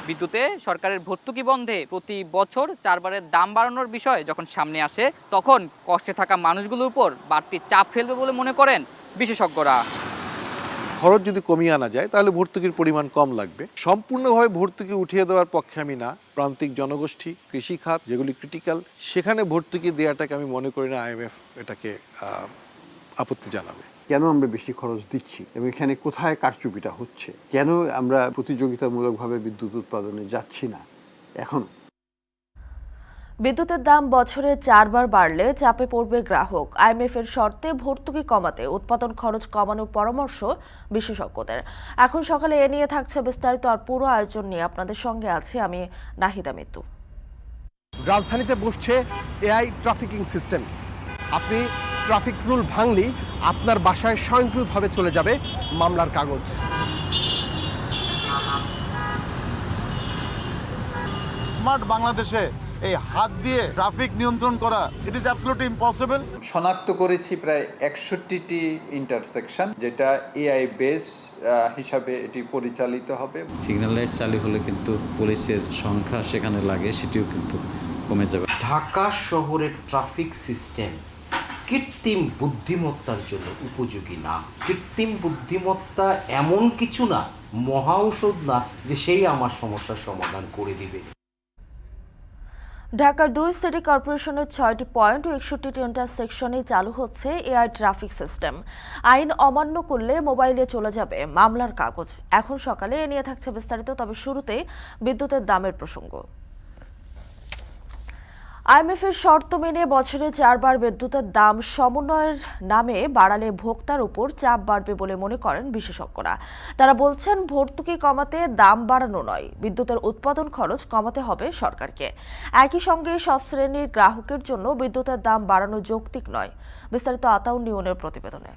বিদ্যুতে সরকারের ভর্তুকি বন্ধে প্রতি বছর 4 বারের দাম বাড়ানোর বিষয় যখন সামনে আসে তখন কষ্টে থাকা মানুষগুলোর উপর বাড়তি চাপ ফেলবে বলে মনে করেন বিশেষজ্ঞরা। খরচ যদি কমিয়ে আনা যায় তাহলে ভর্তুকির পরিমাণ কম লাগবে। সম্পূর্ণভাবে ভর্তুকি উঠিয়ে দেওয়ার পক্ষে আমি না। প্রান্তিক জনগোষ্ঠী, কৃষি খাত যেগুলি ক্রিটিক্যাল, সেখানে ভর্তুকি দেওয়াটাকে আমি মনে করি না IMF এটাকে আপত্তি জানাবে। কেন আমরা বেশি খরচ দিচ্ছি এবং এখানে কোথায় কারচুপিটা হচ্ছে, কেন আমরা প্রতিযোগিতামূলকভাবে বিদ্যুৎ উৎপাদনে যাচ্ছি না এখন। বিদ্যুতের দাম বছরে 4 বার বাড়লে চাপে পড়বে গ্রাহক। IMF এর শর্তে ভর্তুকি কমাতে উৎপাদন খরচ কমানোর পরামর্শ বিশেষজ্ঞদের। এখন সকালে এ নিয়ে থাকছে বিস্তারিত, আর পুরো আয়োজন নিয়ে আপনাদের সঙ্গে আছি আমি নাহিদা মিতু। রাজধানীতে বসছে AI ট্রাফিকিং সিস্টেম। আপনি ট্রাফিক রুল ভাঙলেই আপনার বাসায় স্বয়ংক্রিয়ভাবে চলে যাবে মামলার কাগজ। স্মার্ট বাংলাদেশে এই হাত দিয়ে ট্রাফিক নিয়ন্ত্রণ করা ইট ইজ অ্যাবসলিউটলি ইম্পসিবল। শনাক্ত করেছি প্রায় 61টি ইন্টারসেকশন, যেটা AI বেস হিসাবে এটি পরিচালিত হবে। সিগন্যাল লাইট চালু হলে কিন্তু পুলিশের সংখ্যা সেখানে লাগে, সেটিও কিন্তু কমে যাবে। ঢাকা শহরের ট্রাফিক সিস্টেম কৃত্রিম বুদ্ধিমত্তার জন্য উপযোগী না। কৃত্রিম বুদ্ধিমত্তা এমন কিছু না, মহা ঔষধ না যে সেই আমার সমস্যার সমাধান করে দিবে। ঢাকার 2 সিটি কর্পোরেশনের 6টি পয়েন্ট ও 61টি ইন্টারসেকশনে চালু হচ্ছে AI ট্রাফিক সিস্টেম। আইন অমান্য করলে মোবাইলে চলে যাবে মামলার কাগজ। এখন সকালে এ নিয়ে থাকছে বিস্তারিত, তবে শুরুতে বিদ্যুতের দামের প্রসঙ্গ। IMF এর শর্ত মেনে বছরে 4 বার বিদ্যুতের দাম সমন্বয়ের নামে বাড়ালে ভোক্তার উপর চাপ বাড়বে বলে মনে করেন বিশেষজ্ঞরা। তারা বলছেন, ভর্তুকি কমাতে দাম বাড়ানো নয়, বিদ্যুতের উৎপাদন খরচ কমাতে হবে সরকারকে। একই সঙ্গে সব শ্রেণীর গ্রাহকের জন্য বিদ্যুতের দাম বাড়ানো যৌক্তিক নয়। বিস্তারিত আতাউন নিউনের প্রতিবেদনে।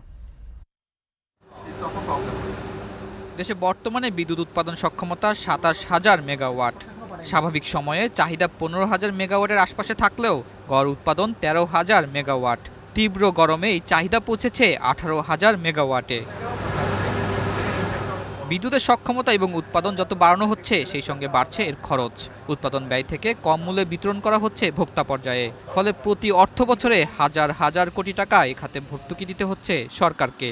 দেশে বর্তমানে বিদ্যুৎ উৎপাদন সক্ষমতা 27,000 মেগাওয়াট। স্বাভাবিক সময়ে চাহিদা 15,000 মেগাওয়াটের আশপাশে থাকলেও গড় উৎপাদন 13,000 মেগাওয়াট। তীব্র গরমে এই চাহিদা পৌঁছেছে 18,000 মেগাওয়াটে। বিদ্যুতের সক্ষমতা এবং উৎপাদন যত বাড়ানো হচ্ছে, সেই সঙ্গে বাড়ছে এর খরচ। উৎপাদন ব্যয় থেকে কম মূল্যে বিতরণ করা হচ্ছে ভোক্তা পর্যায়ে। ফলে প্রতি অর্থ বছরে হাজার হাজার কোটি টাকা এ খাতে ভর্তুকি দিতে হচ্ছে সরকারকে।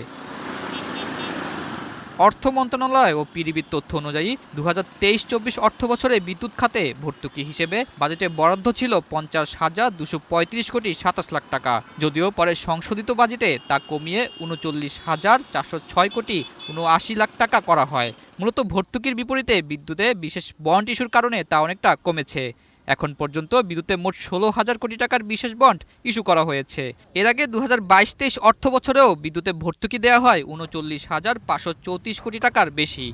অর্থ মন্ত্রণালয় ও পিডিবির তথ্য অনুযায়ী 2023-24 অর্থ বছরে বিদ্যুৎ খাতে ভর্তুকি হিসেবে বাজেটে বরাদ্দ ছিল 50,235 কোটি 27 লাখ টাকা। যদিও পরে সংশোধিত বাজেটে তা কমিয়ে 39,406 কোটি 79 লাখ টাকা করা হয়। মূলত ভর্তুকির বিপরীতে বিদ্যুতে বিশেষ বন্ড ইস্যুর কারণে তা অনেকটা কমেছে। এখন পর্যন্ত বিদ্যুতে মোট 16,000 কোটি টাকার বিশেষ বন্ড ইস্যু করা হয়েছে। এর আগে 2022-23 অর্থ বছরেও বিদ্যুতে ভর্তুকি দেওয়া হয় 39,534 কোটি টাকার বেশি।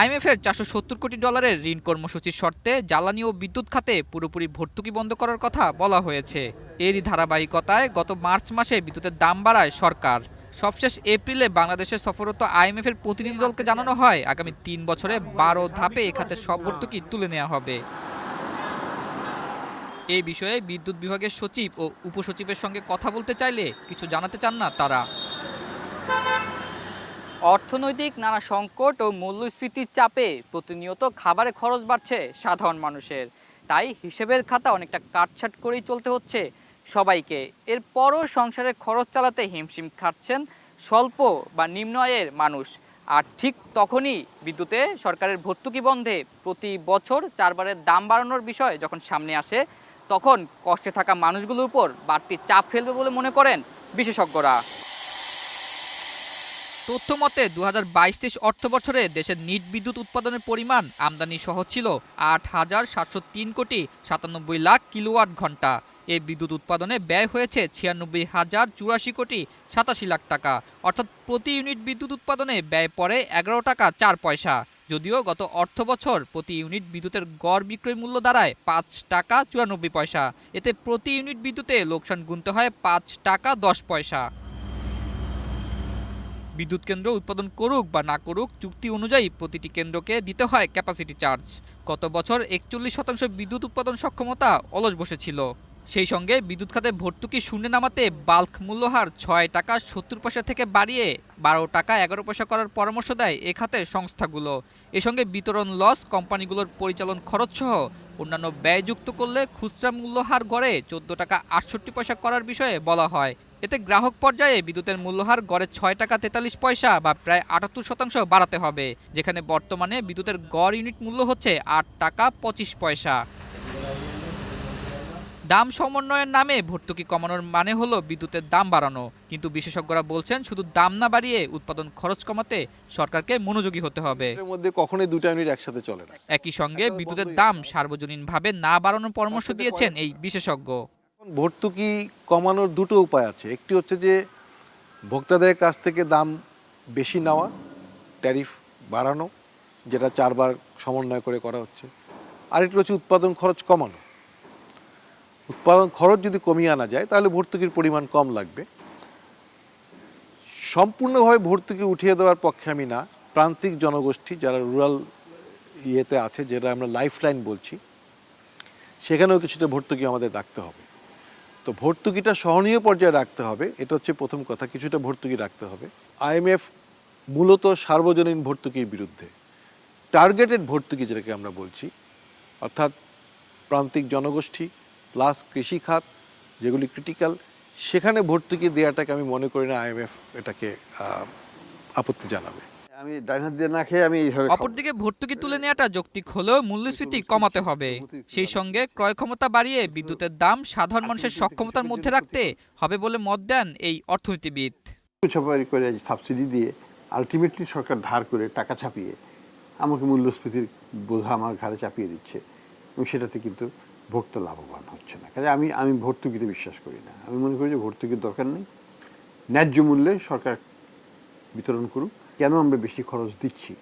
IMF এর $470 কোটি ঋণ কর্মসূচির শর্তে জ্বালানি ও বিদ্যুৎ খাতে পুরোপুরি ভর্তুকি বন্ধ করার কথা বলা হয়েছে। এরই ধারাবাহিকতায় গত মার্চ মাসে বিদ্যুতের দাম বাড়ায় সরকার। সবশেষ এপ্রিলে বাংলাদেশে সফররত IMF এর প্রতিনিধি দলকে জানানো হয়, আগামী 3 বছরে 12 ধাপে এ খাতের সব ভর্তুকি তুলে নেওয়া হবে। এই বিষয়ে বিদ্যুৎ বিভাগের সচিব ও উপসচিবের সঙ্গে কথা বলতে চাইলে কিছু জানাতে চান না তারা। অর্থনৈতিক নানা সংকট ও মূল্যস্ফীতির চাপে প্রতিনিয়ত খাবারে খরচ বাড়ছে সাধারণ মানুষের। তাই হিসেবের খাতা অনেকটা কাটছাট করেই চলতে হচ্ছে সবাইকে। এরপরও সংসারের খরচ চালাতে হিমশিম খাচ্ছেন স্বল্প বা নিম্ন আয়ের মানুষ। আর ঠিক তখনই বিদ্যুতে সরকারের ভর্তুকি বন্ধে প্রতি বছর 4 বারের দাম বাড়ানোর বিষয় যখন সামনে আসে তখন কষ্টে থাকা মানুষগুলোর উপর বাড়তি চাপ ফেলবে বলে মনে করেন বিশেষজ্ঞরা। তথ্য মতে 2022-23 অর্থ বছরে দেশের নিট বিদ্যুৎ উৎপাদনের পরিমাণ আমদানি সহ ছিল 8,703 কোটি 97 লাখ কিলোওয়াট ঘন্টা। এই বিদ্যুৎ উৎপাদনে ব্যয় হয়েছে 96,084 কোটি 87 লাখ টাকা। অর্থাৎ প্রতি ইউনিট বিদ্যুৎ উৎপাদনে ব্যয় পড়ে 11 টাকা 4 পয়সা। যদিও গত অর্থ বছর প্রতি ইউনিট বিদ্যুতের গড় বিক্রয় মূল্য দাঁড়ায় 5 টাকা 94 পয়সা। এতে প্রতি ইউনিট বিদ্যুতে লোকসান গুনতে হয় 5 টাকা 10 পয়সা। বিদ্যুৎ কেন্দ্র উৎপাদন করুক বা না করুক, চুক্তি অনুযায়ী প্রতিটি কেন্দ্রকে দিতে হয় ক্যাপাসিটি চার্জ। গত বছর 41% বিদ্যুৎ উৎপাদন সক্ষমতা অলস বসেছিল। সেই সঙ্গে বিদ্যুৎ খাতে ভর্তুকি শূন্যে নামাতে বাল্ক মূল্যহার ৬ টাকা ৭০ পয়সা থেকে বাড়িয়ে ১২ টাকা ১১ পয়সা করার পরামর্শ দেয় এ খাতের সংস্থাগুলো। এ সঙ্গে বিতরণ লস, কোম্পানিগুলোর পরিচালন খরচ সহ অন্যান্য ব্যয় যুক্ত করলে খুচরা মূল্যহার গড়ে ১৪ টাকা ৬৮ পয়সা করার বিষয়ে বলা হয়। এতে গ্রাহক পর্যায়ে বিদ্যুতের মূল্যহার গড়ে ৬ টাকা ৪৩ পয়সা বা প্রায় ৭৮% বাড়াতে হবে, যেখানে বর্তমানে বিদ্যুতের গড় ইউনিট মূল্য হচ্ছে ৮ টাকা ২৫ পয়সা। দাম সমন্বয়ের নামে ভর্তুকি কমানোর মানে হলো বিদ্যুতের দাম বাড়ানো, কিন্তু বিশেষজ্ঞরা বলছেন শুধু দাম না বাড়িয়ে উৎপাদন খরচ কমাতে সরকারকে মনোযোগী হতে হবে। এর মধ্যে কখনোই দুটো ইউনিট একসাথে চলে না। একই সঙ্গে বিদ্যুতের দাম সার্বজনীনভাবে না বাড়ানোর পরামর্শ দিয়েছেন এই বিশেষজ্ঞ। ভর্তুকি কমানোর দুটো উপায় আছে। একটি হচ্ছে যে ভোক্তাদের কাছ থেকে দাম বেশি নেওয়া, ট্যারিফ বাড়ানো, যেটা 4 বার সমন্বয় করে করা হচ্ছে। আরেকটি হচ্ছে উৎপাদন খরচ কমানো। উৎপাদন খরচ যদি কমিয়ে আনা যায় তাহলে ভর্তুকির পরিমাণ কম লাগবে। সম্পূর্ণভাবে ভর্তুকি উঠিয়ে দেওয়ার পক্ষে আমি না। প্রান্তিক জনগোষ্ঠী যারা রুরাল ইয়েতে আছে, যেটা আমরা লাইফলাইন বলছি, সেখানেও কিছুটা ভর্তুকি আমাদের রাখতে হবে। তো ভর্তুকিটা সহনীয় পর্যায়ে রাখতে হবে, এটা হচ্ছে প্রথম কথা। কিছুটা ভর্তুকি রাখতে হবে। IMF মূলত সার্বজনীন ভর্তুকির বিরুদ্ধে। টার্গেটেড ভর্তুকি যেটাকে আমরা বলছি, অর্থাৎ প্রান্তিক জনগোষ্ঠী প্লাস কৃষি খাত যেগুলি ক্রিটিক্যাল, সেখানে ভর্তুকি দেওয়াটাকে আমি মনে করি না IMF এটাকে আপত্তি জানাবে। আমি ডাইন হাত দিয়ে না খেয়ে আমি এইভাবে অপরদিকে ভর্তুকি তুলে নেওয়াটা যৌক্তিক হলেও মূল্যস্ফীতি কমাতে হবে। সেই সঙ্গে ক্রয় ক্ষমতা বাড়িয়ে বিদ্যুতের দাম সাধারণ মানুষের সক্ষমতার মধ্যে রাখতে হবে বলে মত দেন এই অর্থনীতিবিদ। ছাপারি করে সাবসিডি দিয়ে আলটিমেটলি সরকার ধার করে টাকা ছাপিয়ে আমাকে মূল্যস্ফীতির বোঝা আমার ঘাড়ে চাপিয়ে দিচ্ছে এবং সেটাতে কিন্তু ভোক্তা লাভবান হচ্ছে না। কাজে আমি ভর্তুকিতে বিশ্বাস করি না। আমি মনে করি যে ভর্তুকির দরকার নেই, ন্যায্য মূল্যে সরকার বিতরণ করুক। কেন আমরা বেশি খরচ দিচ্ছি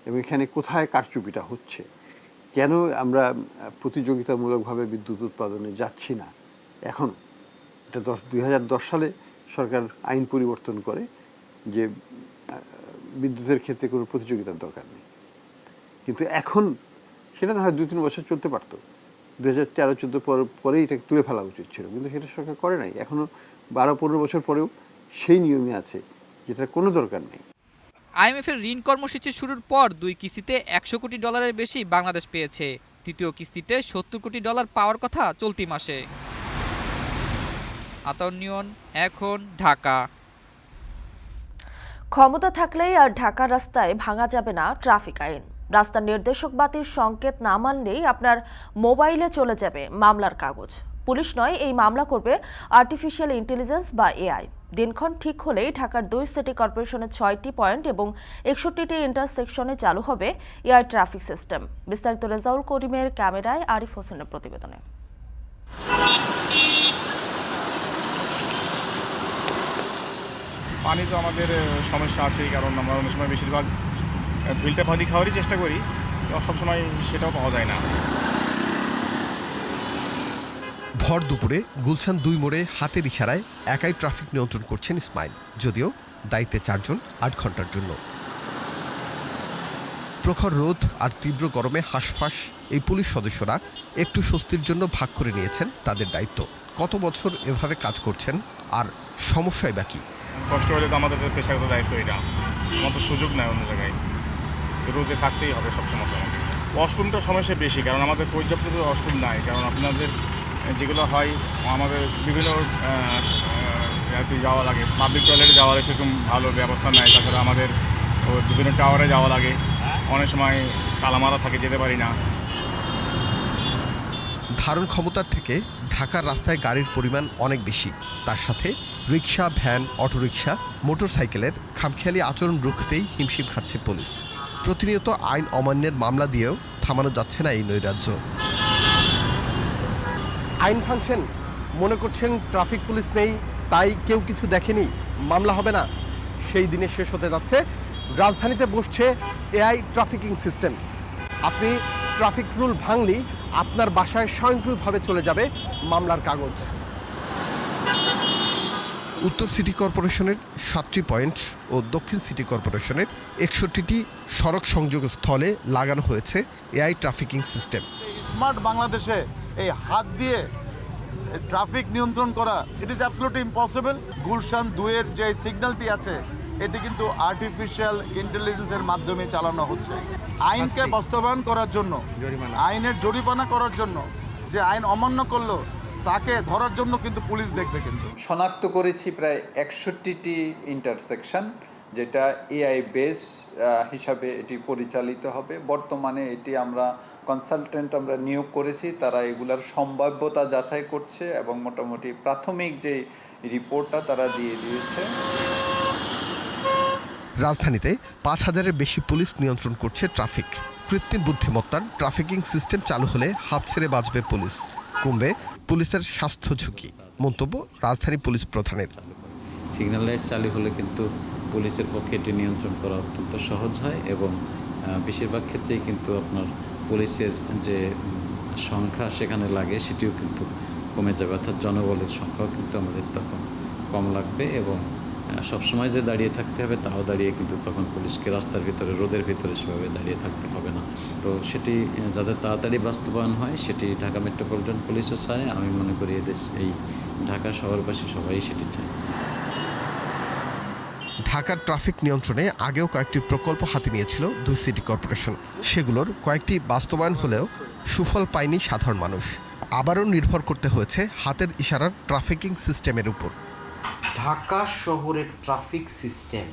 এবং এখানে কোথায় কারচুপিটা হচ্ছে, কেন আমরা প্রতিযোগিতামূলকভাবে বিদ্যুৎ উৎপাদনে যাচ্ছি না। এখন এটা 2010 সালে সরকার আইন পরিবর্তন করে যে বিদ্যুতের ক্ষেত্রে কোনো প্রতিযোগিতার দরকার নেই, কিন্তু এখন সেটা না হয় 2-3 বছর চলতে পারত। 2013-14 পরেই এটা তুলে ফেলা উচিত ছিল, কিন্তু সেটা সরকার করে নাই। এখনও 12-15 বছর পরেও সেই নিয়মে আছে, যেটার কোনো দরকার নেই। IMF এর ঋণ কর্মসূচি শুরুর পর 2 কিস্তিতে $100 কোটি বেশি বাংলাদেশ পেয়েছে। তৃতীয় কিস্তিতে $70 কোটি পাওয়ার কথা চলতি মাসে। আতাউর নিয়ন, এখন, ঢাকা। ক্ষমতা থাকলেই আর ঢাকার রাস্তায় ভাঙা যাবে না ট্রাফিক আইন। রাস্তার নির্দেশক বাতির সংকেত না মানলেই আপনার মোবাইলে চলে যাবে মামলার কাগজ। পুলিশ নয়, এই মামলা করবে আর্টিফিশিয়াল ইন্টেলিজেন্স বা AI। দিনক্ষণ ঠিক হলেই ঢাকার 2 সিটি কর্পোরেশনের 6টি পয়েন্ট এবং 61টি ইন্টারসেকশনে চালু হবে AI ট্রাফিক সিস্টেম। বিস্তারিত রেজাউল করিমের ক্যামেরায়, আরিফ হোসেনের প্রতিবেদনে। পানি তো আমাদের সমস্যা আছেই, কারণ আমরা অনেক সময় বেশিরভাগ ফিল্টার পানি খাওয়ারই চেষ্টা করি, সবসময় সেটাও পাওয়া যায় না। ভর দুপুরে গুলশান 2 মোড়ে হাতের ইশারায় একাই ট্রাফিক নিয়ন্ত্রণ করছেন ইসমাইল, যদিও দায়িত্বে 4 জন 8 ঘন্টার জন্য। প্রখর রোদ আর তীব্র গরমে হাঁসফাঁস এই পুলিশ সদস্যরা একটু স্বস্তির জন্য ভাগ করে নিয়েছেন তাদের দায়িত্ব। কত বছর এভাবে কাজ করছেন আর সমস্যাই বাকি। কষ্ট হলে তো আমাদের পেশাগত দায়িত্ব, এটা আমার তো সুযোগ নেই অন্য জায়গায়, রোদে থাকতেই হবে সবসময়। আমাকে ওয়াশরুমটা সমস্যা বেশি, কারণ আমাদের পর্যাপ্ত ওয়াশরুম নাই। কারণ আপনাদের যেগুলো হয়, আমাদের বিভিন্ন যাওয়া লাগে, পাবলিক টয়লেটে যাওয়া লাগে, সেরকম ভালো ব্যবস্থা নাই। তাছাড়া আমাদের বিভিন্ন টাওয়ারে যাওয়া লাগে, অনেক সময় তালামারা থাকে, যেতে পারি না। ধারণ ক্ষমতার থেকে ঢাকার রাস্তায় গাড়ির পরিমাণ অনেক বেশি। তার সাথে রিক্সা, ভ্যান, অটোরিকশা, মোটরসাইকেলের খামখেয়ালি আচরণ রুখতেই হিমশিম খাচ্ছে পুলিশ। প্রতিনিয়ত আইন অমান্যের মামলা দিয়েও থামানো যাচ্ছে না এই নৈরাজ্য। আইন ভাঙছেন, মনে করছেন ট্রাফিক পুলিশ নেই, তাই কেউ কিছু দেখেনি, মামলা হবে না। সেই দিনে শেষ হতে যাচ্ছে। রাজধানীতে বসছে AI ট্রাফিকিং সিস্টেম। আপনি ট্রাফিক রুল ভাঙলেই আপনার বাসায় স্বয়ংক্রিয়ভাবে চলে যাবে মামলার কাগজ। উত্তর সিটি কর্পোরেশনের 7টি পয়েন্ট ও দক্ষিণ সিটি কর্পোরেশনের 61টি সড়ক সংযোগ স্থলে লাগানো হয়েছে AI ট্রাফিকিং সিস্টেম। স্মার্ট বাংলাদেশে এই হাত দিয়ে ট্রাফিক নিয়ন্ত্রণ করা it is absolutely impossible. Gulshan 2-এর যে সিগন্যালটি আছে এটি কিন্তু আর্টিফিশিয়াল ইন্টেলিজেন্সের মাধ্যমে চালানো হচ্ছে। আইনকে বাস্তবায়ন করার জন্য, আইনের জরিমানা করার জন্য, যে আইন অমান্য করলো তাকে ধরার জন্য কিন্তু পুলিশ দেখবে। কিন্তু শনাক্ত করেছি প্রায় 61টি ইন্টারসেকশন, যেটা এআই বেস হিসাবে এটি পরিচালিত হবে। বর্তমানে এটি আমরা কনসালটেন্ট নিয়োগ করেছি, তারা এগুলার সম্ভাব্যতা যাচাই করছে এবং মোটামুটি প্রাথমিক যে রিপোর্টটা তারা দিয়ে দিয়েছে। রাজধানীতে 5000-এর বেশি পুলিশ নিয়ন্ত্রণ করছে ট্রাফিক। কৃত্রিম বুদ্ধিমত্তার ট্রাফিকিং সিস্টেম চালু হলে হাত ছেড়ে বাঁচবে পুলিশ, কমবে পুলিশের স্বাস্থ্য ঝুঁকি। মন্তব্য রাজধানী পুলিশ প্রধানের। সিগন্যাল লাইট চালু হলে কিন্তু পুলিশের পক্ষে এটি নিয়ন্ত্রণ করা অত্যন্ত সহজ হয় এবং বেশিরভাগ ক্ষেত্রেই কিন্তু আপনার পুলিশের যে সংখ্যা সেখানে লাগে সেটিও কিন্তু কমে যাবে, অর্থাৎ জনবলের সংখ্যাও কিন্তু আমাদের তখন কম লাগবে এবং সবসময় যে দাঁড়িয়ে থাকতে হবে তাও দাঁড়িয়ে কিন্তু তখন পুলিশকে রাস্তার ভিতরে, রোদের ভিতরে সেভাবে দাঁড়িয়ে থাকতে হবে না। তো সেটি যাতে তাড়াতাড়ি বাস্তবায়ন হয় সেটি ঢাকা মেট্রোপলিটন পুলিশও চায়। আমি মনে করি এই ঢাকা শহরবাসী সবাই সেটি চায়। ঢাকার ট্রাফিক নিয়ন্ত্রণে আগেও কয়েকটি প্রকল্প হাতে নিয়েছিল 2 সিটি কর্পোরেশন। সেগুলোর কয়েকটি বাস্তবায়ন হলেও সুফল পায়নি সাধারণ মানুষ। আবারও নির্ভর করতে হয়েছে হাতের ইশারার ট্রাফিকিং সিস্টেমের উপর। ঢাকা শহরের ট্রাফিক সিস্টেম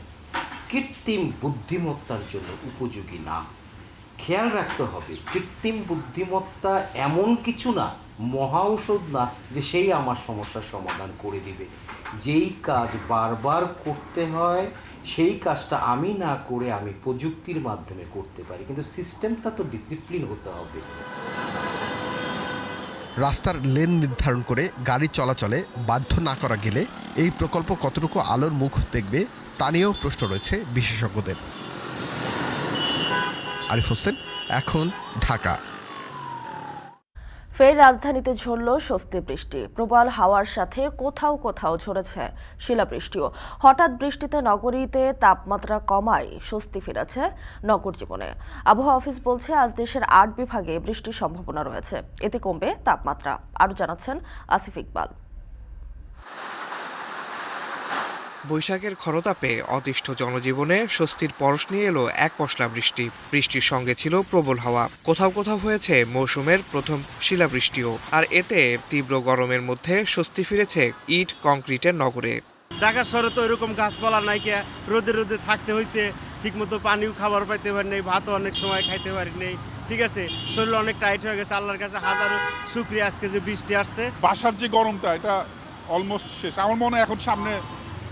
কৃত্রিম বুদ্ধিমত্তার জন্য উপযোগী না। খেয়াল রাখতে হবে, কৃত্রিম বুদ্ধিমত্তা এমন কিছু না, মহা ঔষধ না যে সেই আমার সমস্যার সমাধান করে দিবে। যেই কাজ বারবার করতে হয় সেই কাজটা আমি না করে আমি প্রযুক্তির মাধ্যমে করতে পারি, কিন্তু সিস্টেমটা তো ডিসিপ্লিন হতে হবে। রাস্তার লেন নির্ধারণ করে গাড়ি চলাচলে বাধ্য না করা গেলে এই প্রকল্প কতটুকু আলোর মুখ দেখবে তা নিয়েও প্রশ্ন রয়েছে বিশেষজ্ঞদের। আরিফ হোসেন, এখন, ঢাকা। ফের রাজধানীতে ঝরল স্বস্তি বৃষ্টি। প্রবল হাওয়ার সাথে কোথাও কোথাও ঝরেছে শিলাবৃষ্টিও। হঠাৎ বৃষ্টিতে নগরীতে তাপমাত্রা কমায় স্বস্তি ফিরেছে নগর জীবনে। আবহাওয়া অফিস বলছে আজ দেশের 8 বিভাগে বৃষ্টির সম্ভাবনা রয়েছে, এতে কমবে তাপমাত্রা। আরও জানাচ্ছেন আসিফ ইকবাল। বৈশাখের খরতাপে অতিষ্ঠ জনজীবনে স্বস্তির পরশ নিয়ে এলো এক পশলা বৃষ্টি। বৃষ্টির সঙ্গে ছিল প্রবল হাওয়া, কোথাও কোথাও হয়েছে মৌসুমের প্রথম শিলাবৃষ্টিও। আর এতে তীব্র গরমের মধ্যে স্বস্তি ফিরেছে ইট কংক্রিটের নগরে। ঢাকা শহরে তো এরকম গাছপালা নাই, রোদে রোদে থাকতে হয়েছে, ঠিকমতো পানিও খাবার পাইতে পারি নাই, ভাতও অনেক সময় খাইতে পারি নাই। ঠিক আছে, শরীর অনেক টাইট হয়ে গেছে। আল্লাহর কাছে হাজারো শুকরিয়া আজকে যে বৃষ্টি আসছে। বাসার যে গরমটা এটা অলমোস্ট শেষ। আমার মনে হয় এখন সামনে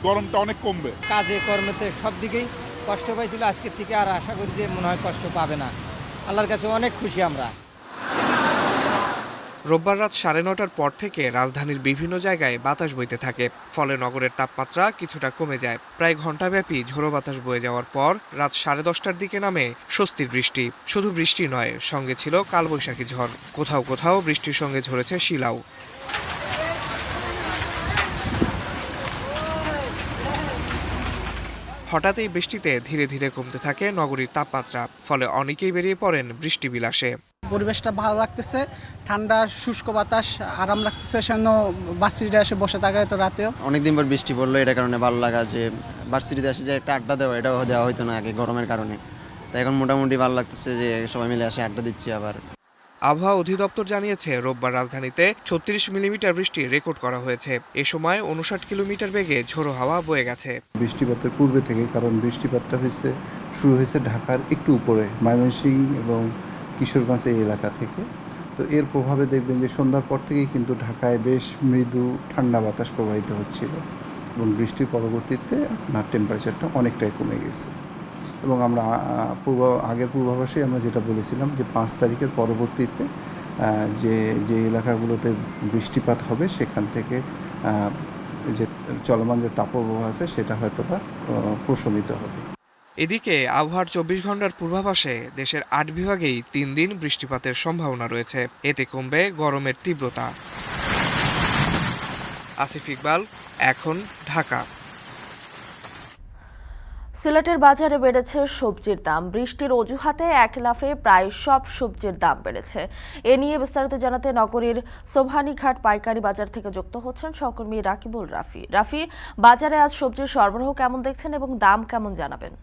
গরমটা অনেক কমবে। কাজে কর্মেতে সব দিকেই কষ্ট পাইছিল, আজকের থেকে আর আশা করি যে মনে হয় কষ্ট পাবে না। আল্লাহর কাছে অনেক খুশি আমরা। রোববার রাত 9:30টার পর থেকে রাজধানীর বিভিন্ন জায়গায় বাতাস বইতে থাকে, ফলে নগরের তাপমাত্রা কিছুটা কমে যায়। প্রায় ঘণ্টাব্যাপী ঝোড়ো বাতাস বয়ে যাওয়ার পর রাত 10:30টার দিকে নামে স্বস্তির বৃষ্টি। শুধু বৃষ্টি নয়, সঙ্গে ছিল কালবৈশাখী ঝড়। কোথাও কোথাও বৃষ্টির সঙ্গে ঝরেছে শিলাও। হঠাৎ এই বৃষ্টিতে ধীরে ধীরে কমতে থাকে নগরীর তাপমাত্রা, ফলে অনেকেই বেরিয়ে পড়েন বৃষ্টি বিলাসে। পরিবেশটা ভালো লাগতেছে, ঠান্ডা শুষ্ক বাতাস আরাম লাগতেছে। সেজন্য ভার্সিটিতে এসে বসে থাকা তো রাতেও অনেকদিন পর বৃষ্টি পড়লো, এটা কারণে ভালো লাগা যে ভার্সিটিতে এসে যে একটা আড্ডা দেওয়া, এটাও দেওয়া হইতো না আগে গরমের কারণে। তাই এখন মোটামুটি ভালো লাগতেছে যে সবাই মিলে এসে আড্ডা দিচ্ছি। আবার আবহাওয়া অধিদপ্তর জানিয়েছে রোববার রাজধানীতে 36 মিলিমিটার বৃষ্টি রেকর্ড করা হয়েছে। এ সময় 59 কিলোমিটার বেগে ঝোড়ো হাওয়া বয়ে গেছে। বৃষ্টিপাতের পূর্বে থেকে, কারণ বৃষ্টিপাতটা শুরু হয়েছে ঢাকার একটু উপরে, ময়মনসিংহ এবং কিশোরগঞ্জ এই এলাকা থেকে। তো এর প্রভাবে দেখবেন যে সন্ধ্যার পর থেকেই কিন্তু ঢাকায় বেশ মৃদু ঠান্ডা বাতাস প্রবাহিত হচ্ছিল এবং বৃষ্টির পরবর্তীতে আপনার টেম্পারেচারটা অনেকটাই কমে গেছে। এবং আমরা আগের পূর্বাভাসে আমরা যেটা বলেছিলাম যে 5 তারিখের পরবর্তীতে যে এলাকাগুলোতে বৃষ্টিপাত হবে সেখান থেকে যে চলমান যে তাপপ্রবাহ আছে সেটা হয়তো বা প্রশমিত হবে। এদিকে আবহাওয়ার 24 ঘন্টার পূর্বাভাসে দেশের 8 বিভাগেই 3 দিন বৃষ্টিপাতের সম্ভাবনা রয়েছে। এতে কমবে গরমের তীব্রতা। আসিফ ইকবাল, এখন, ঢাকা। সিলেটের বাজারে বেড়েছে সবজির দাম। বৃষ্টির অজুহাতে এক লাফে প্রায় সব সবজির দাম বেড়েছে। এ নিয়ে বিস্তারিত জানাতে নগরীর সোবহানীঘাট পাইকারি বাজার থেকে যুক্ত হচ্ছেন সহকর্মী রাকিবুল রাফি। রাফি, বাজারে আজ সবজির সরবরাহ কেমন দেখছেন এবং দাম কেমন জানাবেন?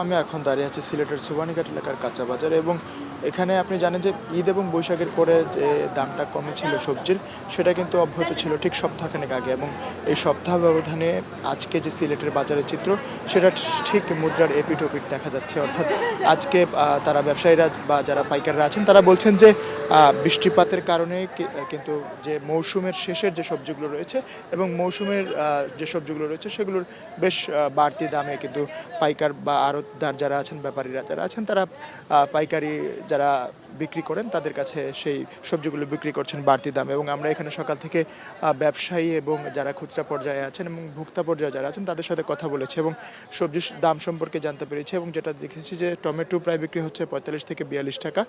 আমি এখন দাঁড়িয়ে আছি সিলেটের সোবহানীঘাট এলাকার কাঁচা বাজারে, এবং এখানে আপনি জানেন যে ঈদ এবং বৈশাখের পরে যে দামটা কমেছিল সবজির, সেটা কিন্তু অব্যাহত ছিল ঠিক সপ্তাহখানেক আগে, এবং এই সপ্তাহ ব্যবধানে আজকে যে সিলেটের বাজারের চিত্র সেটা ঠিক মুদ্রার এপিঠ ওপিঠ দেখা যাচ্ছে। অর্থাৎ আজকে তারা ব্যবসায়ীরা বা যারা পাইকাররা আছেন তারা বলছেন যে বৃষ্টিপাতের কারণে কিন্তু যে মৌসুমের শেষের যে সবজিগুলো রয়েছে এবং মৌসুমের যে সবজিগুলো রয়েছে সেগুলোর বেশ বাড়তি দামে কিন্তু পাইকার বা আড়তদার যারা আছেন, ব্যাপারীরা যারা আছেন, তারা পাইকারি যারা বিক্রি করেন তাদের কাছে সেই সবজিগুলো বিক্রি করছেন বাড়তি দামে। এবং আমরা এখানে সকাল থেকে ব্যবসায়ী এবং যারা খুচরা পর্যায়ে আছেন এবং ভোক্তা পর্যায়ে যারা আছেন তাদের সাথে কথা বলেছি এবং সবজির দাম সম্পর্কে জানতে পেরেছি, এবং যেটা দেখেছি যে টমেটো প্রায় বিক্রি হচ্ছে 45 থেকে 42 টাকা,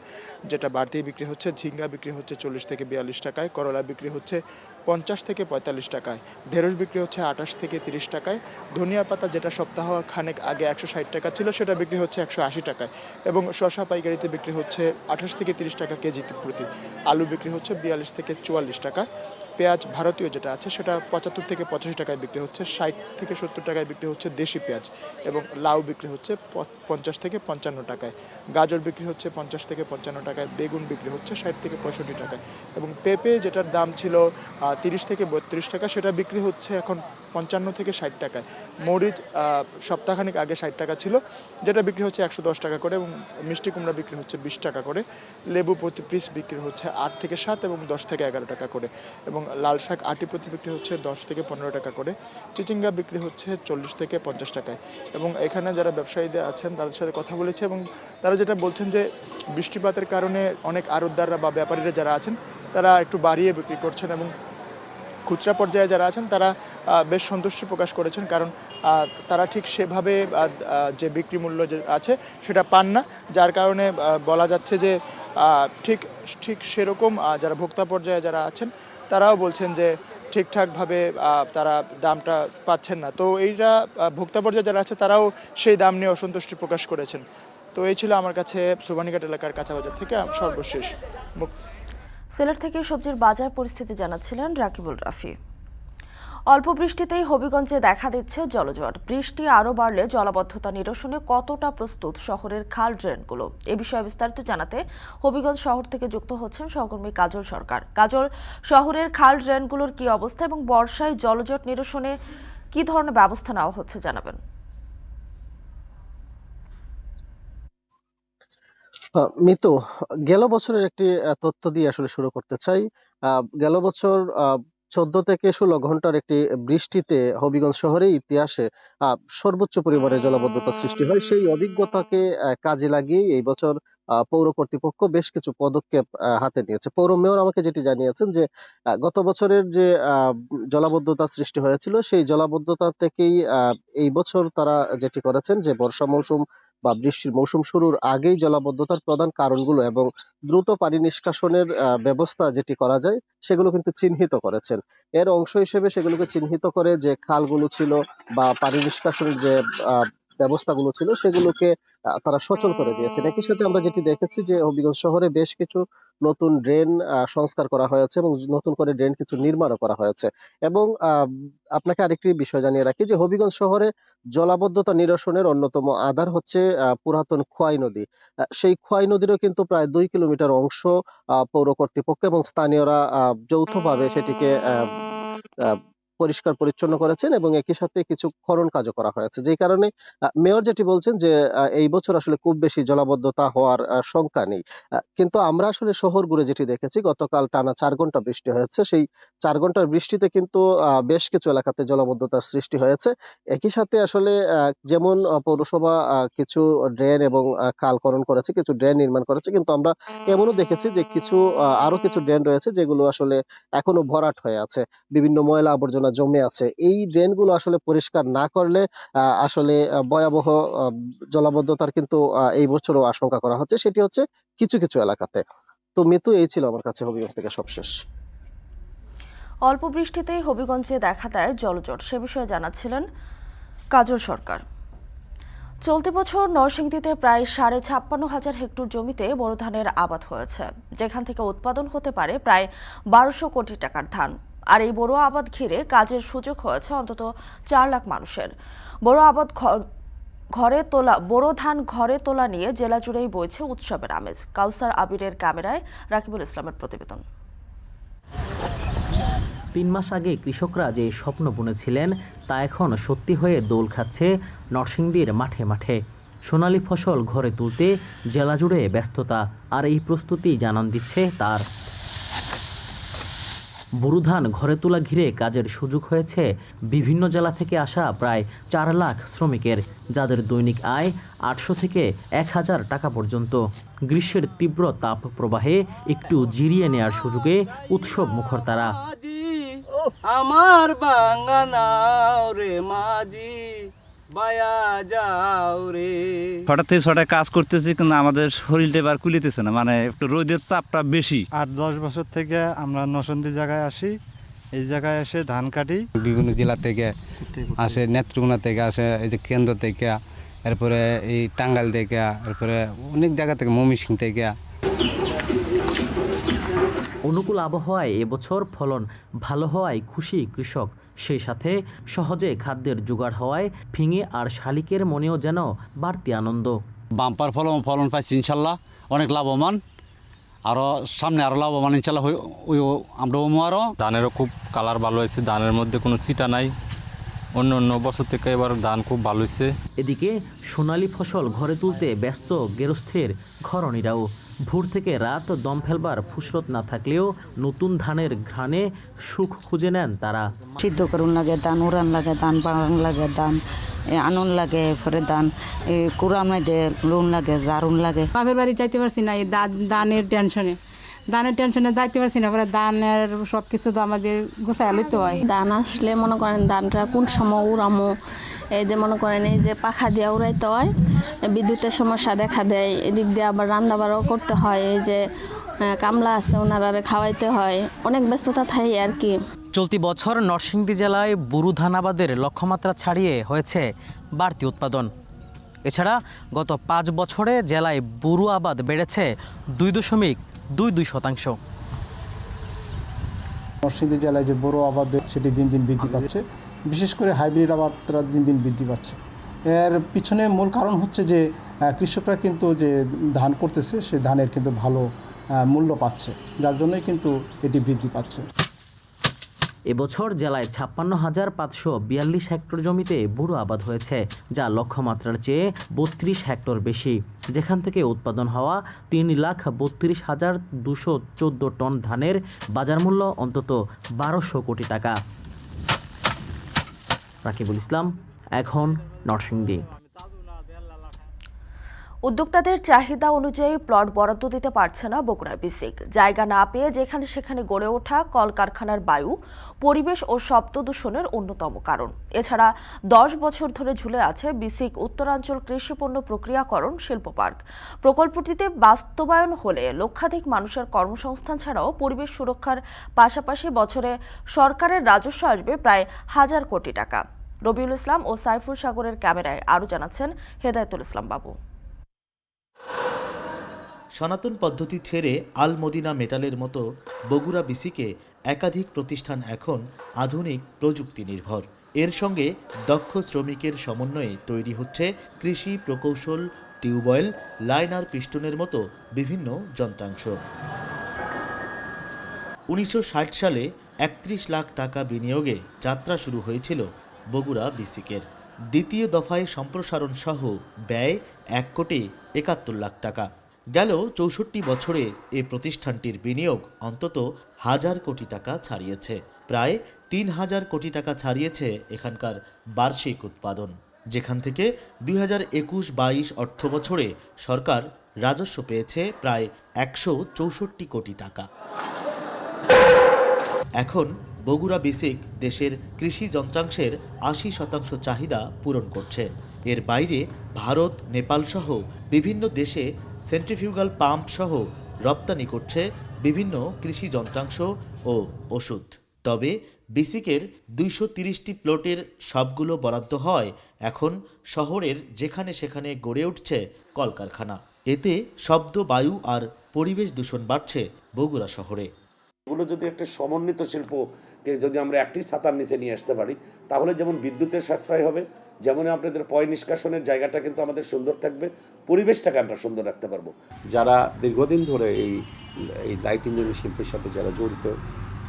যেটা বাড়তি বিক্রি হচ্ছে। ঝিঙ্গা বিক্রি হচ্ছে 40 থেকে 42 টাকায়, করলা বিক্রি হচ্ছে 50 থেকে 45 টাকায়, ঢেঁড়স বিক্রি হচ্ছে 28 থেকে 30 টাকায়, ধনিয়া পাতা যেটা সপ্তাহ খানেক আগে 160 টাকা ছিল সেটা বিক্রি হচ্ছে 180 টাকায়, এবং শসা পাইকারিতে বিক্রি হচ্ছে 28 থেকে 30 টাকা কেজি প্রতি। আলু বিক্রি হচ্ছে 42 থেকে 44 টাকা। পেঁয়াজ ভারতীয় যেটা আছে সেটা 75 থেকে 85 টাকায় বিক্রি হচ্ছে, 60 থেকে 70 টাকায় বিক্রি হচ্ছে দেশি পেঁয়াজ, এবং লাউ বিক্রি হচ্ছে 50 থেকে 55 টাকায়, গাজর বিক্রি হচ্ছে 50 থেকে 55 টাকায়, বেগুন বিক্রি হচ্ছে 60 থেকে 65 টাকায়, এবং পেঁপে যেটার দাম ছিল 30 থেকে 32 টাকা সেটা বিক্রি হচ্ছে এখন 55 থেকে 60 টাকায়। মরিচ সপ্তাহখানেক আগে 60 টাকা ছিল, যেটা বিক্রি হচ্ছে 110 টাকা করে, এবং মিষ্টি কুমড়া বিক্রি হচ্ছে 20 টাকা করে, লেবু প্রতি পিস বিক্রি হচ্ছে 8 থেকে 7 এবং 10 থেকে 11 টাকা করে, এবং লাল শাক আটি প্রতি বিক্রি হচ্ছে 10 থেকে 15 টাকা করে, চিচিঙ্গা বিক্রি হচ্ছে 40 থেকে 50 টাকায়। এবং এখানে যারা ব্যবসায়ীদের আছেন তাদের সাথে কথা বলেছে, এবং তারা যেটা বলছেন যে বৃষ্টিপাতের কারণে অনেক আড়তদাররা বা ব্যাপারীরা যারা আছেন তারা একটু বাড়িয়ে বিক্রি করছেন, এবং খুচরা পর্যায়ে যারা আছেন তারা বেশ সন্তুষ্টি প্রকাশ করেছেন, কারণ তারা ঠিক সেভাবে যে বিক্রি মূল্য যে আছে সেটা পান না, যার কারণে বলা যাচ্ছে যে ঠিক সেরকম যারা ভোক্তা পর্যায়ে যারা আছেন তারাও বলছেন যে ঠিকঠাকভাবে তারা দামটা পাচ্ছেন না। তো এইটা ভোক্তা পর্যায়ে যারা আছে তারাও সেই দাম নিয়ে অসন্তুষ্টি প্রকাশ করেছেন। তো এই ছিল আমার কাছে সোবহানীঘাট এলাকার কাঁচা বাজার থেকে সর্বশেষ। সিলেট থেকে সবজির বাজার পরিস্থিতি জানাচ্ছিলেন রাকিবুল রাফি। অল্প বৃষ্টিতেই হবিগঞ্জে দেখা দিচ্ছে জলজট। বৃষ্টি আরও বাড়লে জলাবদ্ধতা নিরসনে কতটা প্রস্তুত শহরের খাল ড্রেনগুলো, এ বিষয়ে বিস্তারিত জানাতে হবিগঞ্জ শহর থেকে যুক্ত হচ্ছেন সহকর্মী কাজল সরকার। কাজল, শহরের খাল ড্রেনগুলোর কি অবস্থা এবং বর্ষায় জলজট নিরসনে কি ধরনের ব্যবস্থা নেওয়া হচ্ছে জানাবেন? মিতু, গেল বছরের একটি তথ্য দিয়ে আসলে শুরু করতে চাই। গেল বছর 14 থেকে 16 ঘন্টার একটি বৃষ্টিতে হবিগঞ্জ শহরের ইতিহাসে সর্বোচ্চ পরিমাণে জলাবদ্ধতা সৃষ্টি হয়। সেই অভিজ্ঞতাকে কাজে লাগিয়ে এই বছর পৌর কর্তৃপক্ষ বেশ কিছু পদক্ষেপ হাতে নিয়েছে। পৌর মেয়র আমাকে যেটি জানিয়েছেন যে গত বছরের যে জলাবদ্ধতা সৃষ্টি হয়েছিল সেই জলাবদ্ধতা থেকেই এই বছর তারা যেটি করেছেন যে বর্ষা মৌসুম বা বৃষ্টির মৌসুম শুরুর আগেই জলাবদ্ধতার প্রধান কারণগুলো এবং দ্রুত পানি নিষ্কাশনের ব্যবস্থা যেটি করা যায় সেগুলো কিন্তু চিহ্নিত করেছেন। এর অংশ হিসেবে সেগুলোকে চিহ্নিত করে যে খালগুলো ছিল বা পানি নিষ্কাশনের যে ব্যবস্থাগুলো ছিল সেগুলোকে তারা সচল করে দিয়েছেন। একই সাথে আমরা যেটি দেখেছি যে হবিগঞ্জ শহরে বেশ কিছু নতুন ড্রেন সংস্কার করা হয়েছে এবং নতুন করে ড্রেন কিছু নির্মাণও করা হয়েছে। এবং আপনাকে আরেকটি বিষয় জানিয়ে রাখি যে হবিগঞ্জ শহরে জলাবদ্ধতা নিরসনের অন্যতম আধার হচ্ছে পুরাতন খোয়াই নদী। সেই খোয়াই নদীরও কিন্তু প্রায় 2 কিলোমিটার অংশ পৌর কর্তৃপক্ষ এবং স্থানীয়রা যৌথভাবে সেটিকে পরিষ্কার পরিচ্ছন্ন করেছেন এবং একই সাথে কিছু খনন কাজও করা হয়েছে, যেই কারণে মেয়র যেটি বলছেন যে এই বছর আসলে খুব বেশি জলাবদ্ধতা হওয়ার শঙ্কা নেই। কিন্তু আমরা আসলে শহর ঘুরে যেটি দেখেছি গতকাল টানা 4 ঘন্টা বৃষ্টি হয়েছে, সেই 4 ঘন্টার বৃষ্টিতে কিন্তু বেশ কিছু এলাকাতে জলাবদ্ধতার সৃষ্টি হয়েছে। একই সাথে আসলে যেমন পৌরসভা কিছু ড্রেন এবং খাল খনন করেছে, কিছু ড্রেন নির্মাণ করেছে, কিন্তু আমরা এমনও দেখেছি যে আরো কিছু ড্রেন রয়েছে যেগুলো আসলে এখনো ভরাট হয়ে আছে, বিভিন্ন ময়লা আবর্জনা জমে আছে। এই ড্রেনগুলো আসলে পরিষ্কার না করলে আসলে ভয়াবহ জলাবদ্ধতার কিন্তু এই বছরও আশঙ্কা করা হচ্ছে, সেটি হচ্ছে কিছু কিছু এলাকাতে। তো মিতু, এই ছিল আমার কাছে হবিগঞ্জ থেকে সবশেষ। অল্প বৃষ্টিতেই হবিগঞ্জে দেখা দেয় জলজট, সে বিষয়ে জানাচ্ছিলেন কাজল সরকার। চলতি বছর নরসিংদীতে প্রায় 56,500 হেক্টর জমিতে বোরো ধানের আবাদ হয়েছে, যেখান থেকে উৎপাদন হতে পারে প্রায় 1200 কোটি টাকার ধান। আর এই বোরো আবাদ ঘিরে কাজের সুযোগ হয়েছে অন্তত 4 লাখ মানুষের। বোরো ধান ঘরে তোলা নিয়ে জেলা জুড়েই বইছে উৎসবের আমেজ। কাউসার আবিরের ক্যামেরায় রাকিবুল ইসলামের প্রতিবেদন। 3 মাস আগে কৃষকরা যে স্বপ্ন বুনেছিলেন তা এখন সত্যি হয়ে দোল খাচ্ছে নরসিংদীর মাঠে মাঠে। সোনালী ফসল ঘরে তুলতে জেলা জুড়ে ব্যস্ততা, আর এই প্রস্তুতি জানান দিচ্ছে তার। বোরো ধান ঘরে তোলা ঘিরে কাজের সুযোগ হয়েছে বিভিন্ন জেলা থেকে আসা প্রায় 4 লাখ শ্রমিকের, যাদের দৈনিক আয় 800 থেকে 1000 টাকা পর্যন্ত। গ্রীষ্মের তীব্র তাপ প্রবাহে একটু জিরিয়ে নেয়ার সুযোগে উৎসব মুখর তারা। আমার বাঙানাও রে মাঝি বায়া যাও রে। ছটা থেকে ছটায় কাজ করতেছি, কিন্তু আমাদের শরীরটা এবার কুলিতেছে না, মানে একটু রোদের চাপটা বেশি। 8-10 বছর থেকে আমরা নরসিংদী জায়গায় আসি, এই জায়গায় এসে ধান কাটি। বিভিন্ন জেলা থেকে আসে, নেত্রকোনা থেকে আসে, এই যে কেন্দ্র থেকে, এরপরে এই টাঙ্গাইল থেকে, এরপরে অনেক জায়গা থেকে, ময়মনসিংহ থেকে। অনুকূল আবহাওয়ায় এবছর ফলন ভালো হওয়ায় খুশি কৃষক, সেই সাথে সহজে খাদ্যের জোগাড় হওয়ায় ফিঙে আর শালিকের মনেও যেন বাড়তি আনন্দ। বাম্পার ফলন পাইছি ইনশাল্লাহ, অনেক লাভবান, আরও সামনে আরও লাভবান ইনশাল্লাহ আমরা আরও। ধানেরও খুব কালার ভালো হয়েছে, ধানের মধ্যে কোনো ছিটা নাই, অন্য বছর থেকে এবার ধান খুব ভালো হয়েছে। এদিকে সোনালী ফসল ঘরে তুলতে ব্যস্ত গেরস্থের ঘরণীরাও। ভোর থেকে রাত দম ফেলবার ফুসরত না থাকলেও নতুন ধানের ঘ্রাণে সুখ খুঁজে নেন তারা। সিদ্ধ করুন লাগে ধান, উড়ান লাগে ধান, বাগান লাগে ধান, আনুন লাগে, পরে ধান কুড়াম লাগে, লুন লাগে, জারুন লাগে। বাপের বাড়ি যাইতে পারছি না এই ধানের টেনশনে যাইতে পারছি না, পরে ধানের সব কিছু তো আমাদের গোছায় লইতে হয়। ধান আসলে মনে করেন ধানটা কোন সময় উড়ামো, এই যে মনে করেন এই যে পাখা দিয়ে উড়াইতে হয়, বিদ্যুতের সমস্যা দেখা দেয়, এদিক দিয়ে আবার রান্নাবাড়াও করতে হয়, এই যে কামলা আছে ওনারা খাওয়াইতে হয়, অনেক ব্যস্ততা থাকে আর কি। চলতি বছর নরসিংদী জেলায় বোরো ধান আবাদের লক্ষ্যমাত্রা ছাড়িয়ে হয়েছে বাড়তি উৎপাদন। এছাড়া গত 5 বছরে জেলায় বোরো আবাদ বেড়েছে 2.22%। নরসিংদী জেলায় যে বোরো আবাদ সেটি দিন দিন বৃদ্ধি পাচ্ছে, বিশেষ করে হাইব্রিড আবাদটা দিন দিন বৃদ্ধি পাচ্ছে। এর পিছনে মূল কারণ হচ্ছে যে কৃষকরা কিন্তু যে ধান করতেছে সে ধানের কিন্তু ভালো মূল্য পাচ্ছে, যার জন্যই কিন্তু এটি বৃদ্ধি পাচ্ছে। এবছর জেলায় 56,542 হেক্টর জমিতে বোরো আবাদ হয়েছে, যা লক্ষ্যমাত্রার চেয়ে 32 হেক্টর বেশি, যেখান থেকে উৎপাদন হওয়া 3,32,214 টন ধানের বাজার মূল্য অন্তত 1200 কোটি টাকা। রাকিবুল ইসলাম, এখন নরসিংদী। উদ্যোক্তাদের চাহিদা অনুযায়ী প্লট বরাদ্দ দিতে পারছে না বগুড়া বিসিক। জায়গা না পেয়ে যেখানে সেখানে গড়ে ওঠা কলকারখানার বায়ু পরিবেশ ও শব্দ দূষণের অন্যতম কারণ। এছাড়া 10 বছর ধরে ঝুলে আছে বিসিক উত্তরাঞ্চল কৃষি পণ্য প্রক্রিয়াকরণ শিল্প পার্ক। প্রকল্পটিতে বাস্তবায়ন হলে লক্ষাধিক মানুষের কর্মসংস্থান ছাড়াও পরিবেশ সুরক্ষার পাশাপাশি বছরে সরকারের রাজস্ব আসবে প্রায় 1000 কোটি টাকা। রবিউল ইসলাম ও সাইফুল সাগরের ক্যামেরায় আরও জানাচ্ছেন হেদায়েতুল ইসলাম বাবু। সনাতন পদ্ধতি ছেড়ে আল মদিনা মেটালের মতো বগুড়া বিসিকে একাধিক প্রতিষ্ঠান এখন আধুনিক প্রযুক্তি নির্ভর। এর সঙ্গে দক্ষ শ্রমিকের সমন্বয়ে তৈরি হচ্ছে কৃষি প্রকৌশল, টিউবওয়েল, লাইনার, পিস্টনের মতো বিভিন্ন যন্ত্রাংশ। 1960 সালে 31 লাখ টাকা বিনিয়োগে যাত্রা শুরু হয়েছিল বগুড়া বিসিকের। দ্বিতীয় দফায় সম্প্রসারণ সহ ব্যয় 1,71 লাখ টাকা। গেল 64 বছরে এ প্রতিষ্ঠানটির বিনিয়োগ অন্তত 1000 কোটি টাকা ছাড়িয়েছে। প্রায় 3000 কোটি টাকা ছাড়িয়েছে এখানকার বার্ষিক উৎপাদন, যেখান থেকে 2021-22 অর্থ বছরে সরকার রাজস্ব পেয়েছে প্রায় 164 কোটি টাকা। এখন বগুড়া বিসিক দেশের কৃষি যন্ত্রাংশের 80% চাহিদা পূরণ করছে। এর বাইরে ভারত, নেপাল সহ বিভিন্ন দেশে সেন্ট্রিফিউগাল পাম্প সহ রপ্তানি করছে বিভিন্ন কৃষি যন্ত্রাংশ ও ওষুধ। তবে বিসিকের ২৩০টি প্লটের সবগুলো বরাদ্দ হয় এখন শহরের যেখানে সেখানে গড়ে উঠছে কলকারখানা। এতে শব্দ, বায়ু আর পরিবেশ দূষণ বাড়ছে বগুড়া শহরে। এগুলো যদি একটা সমন্বিত শিল্পকে যদি আমরা একটি ছাতার নিচে নিয়ে আসতে পারি, তাহলে যেমন বিদ্যুতের সাশ্রয় হবে, যেমন আপনাদের পয় নিষ্কাশনের জায়গাটা কিন্তু আমাদের সুন্দর থাকবে, পরিবেশটাকে আমরা সুন্দর রাখতে পারবো। যারা দীর্ঘদিন ধরে এই লাইট ইঞ্জিনিয়ারিং শিল্পের সাথে যারা জড়িত,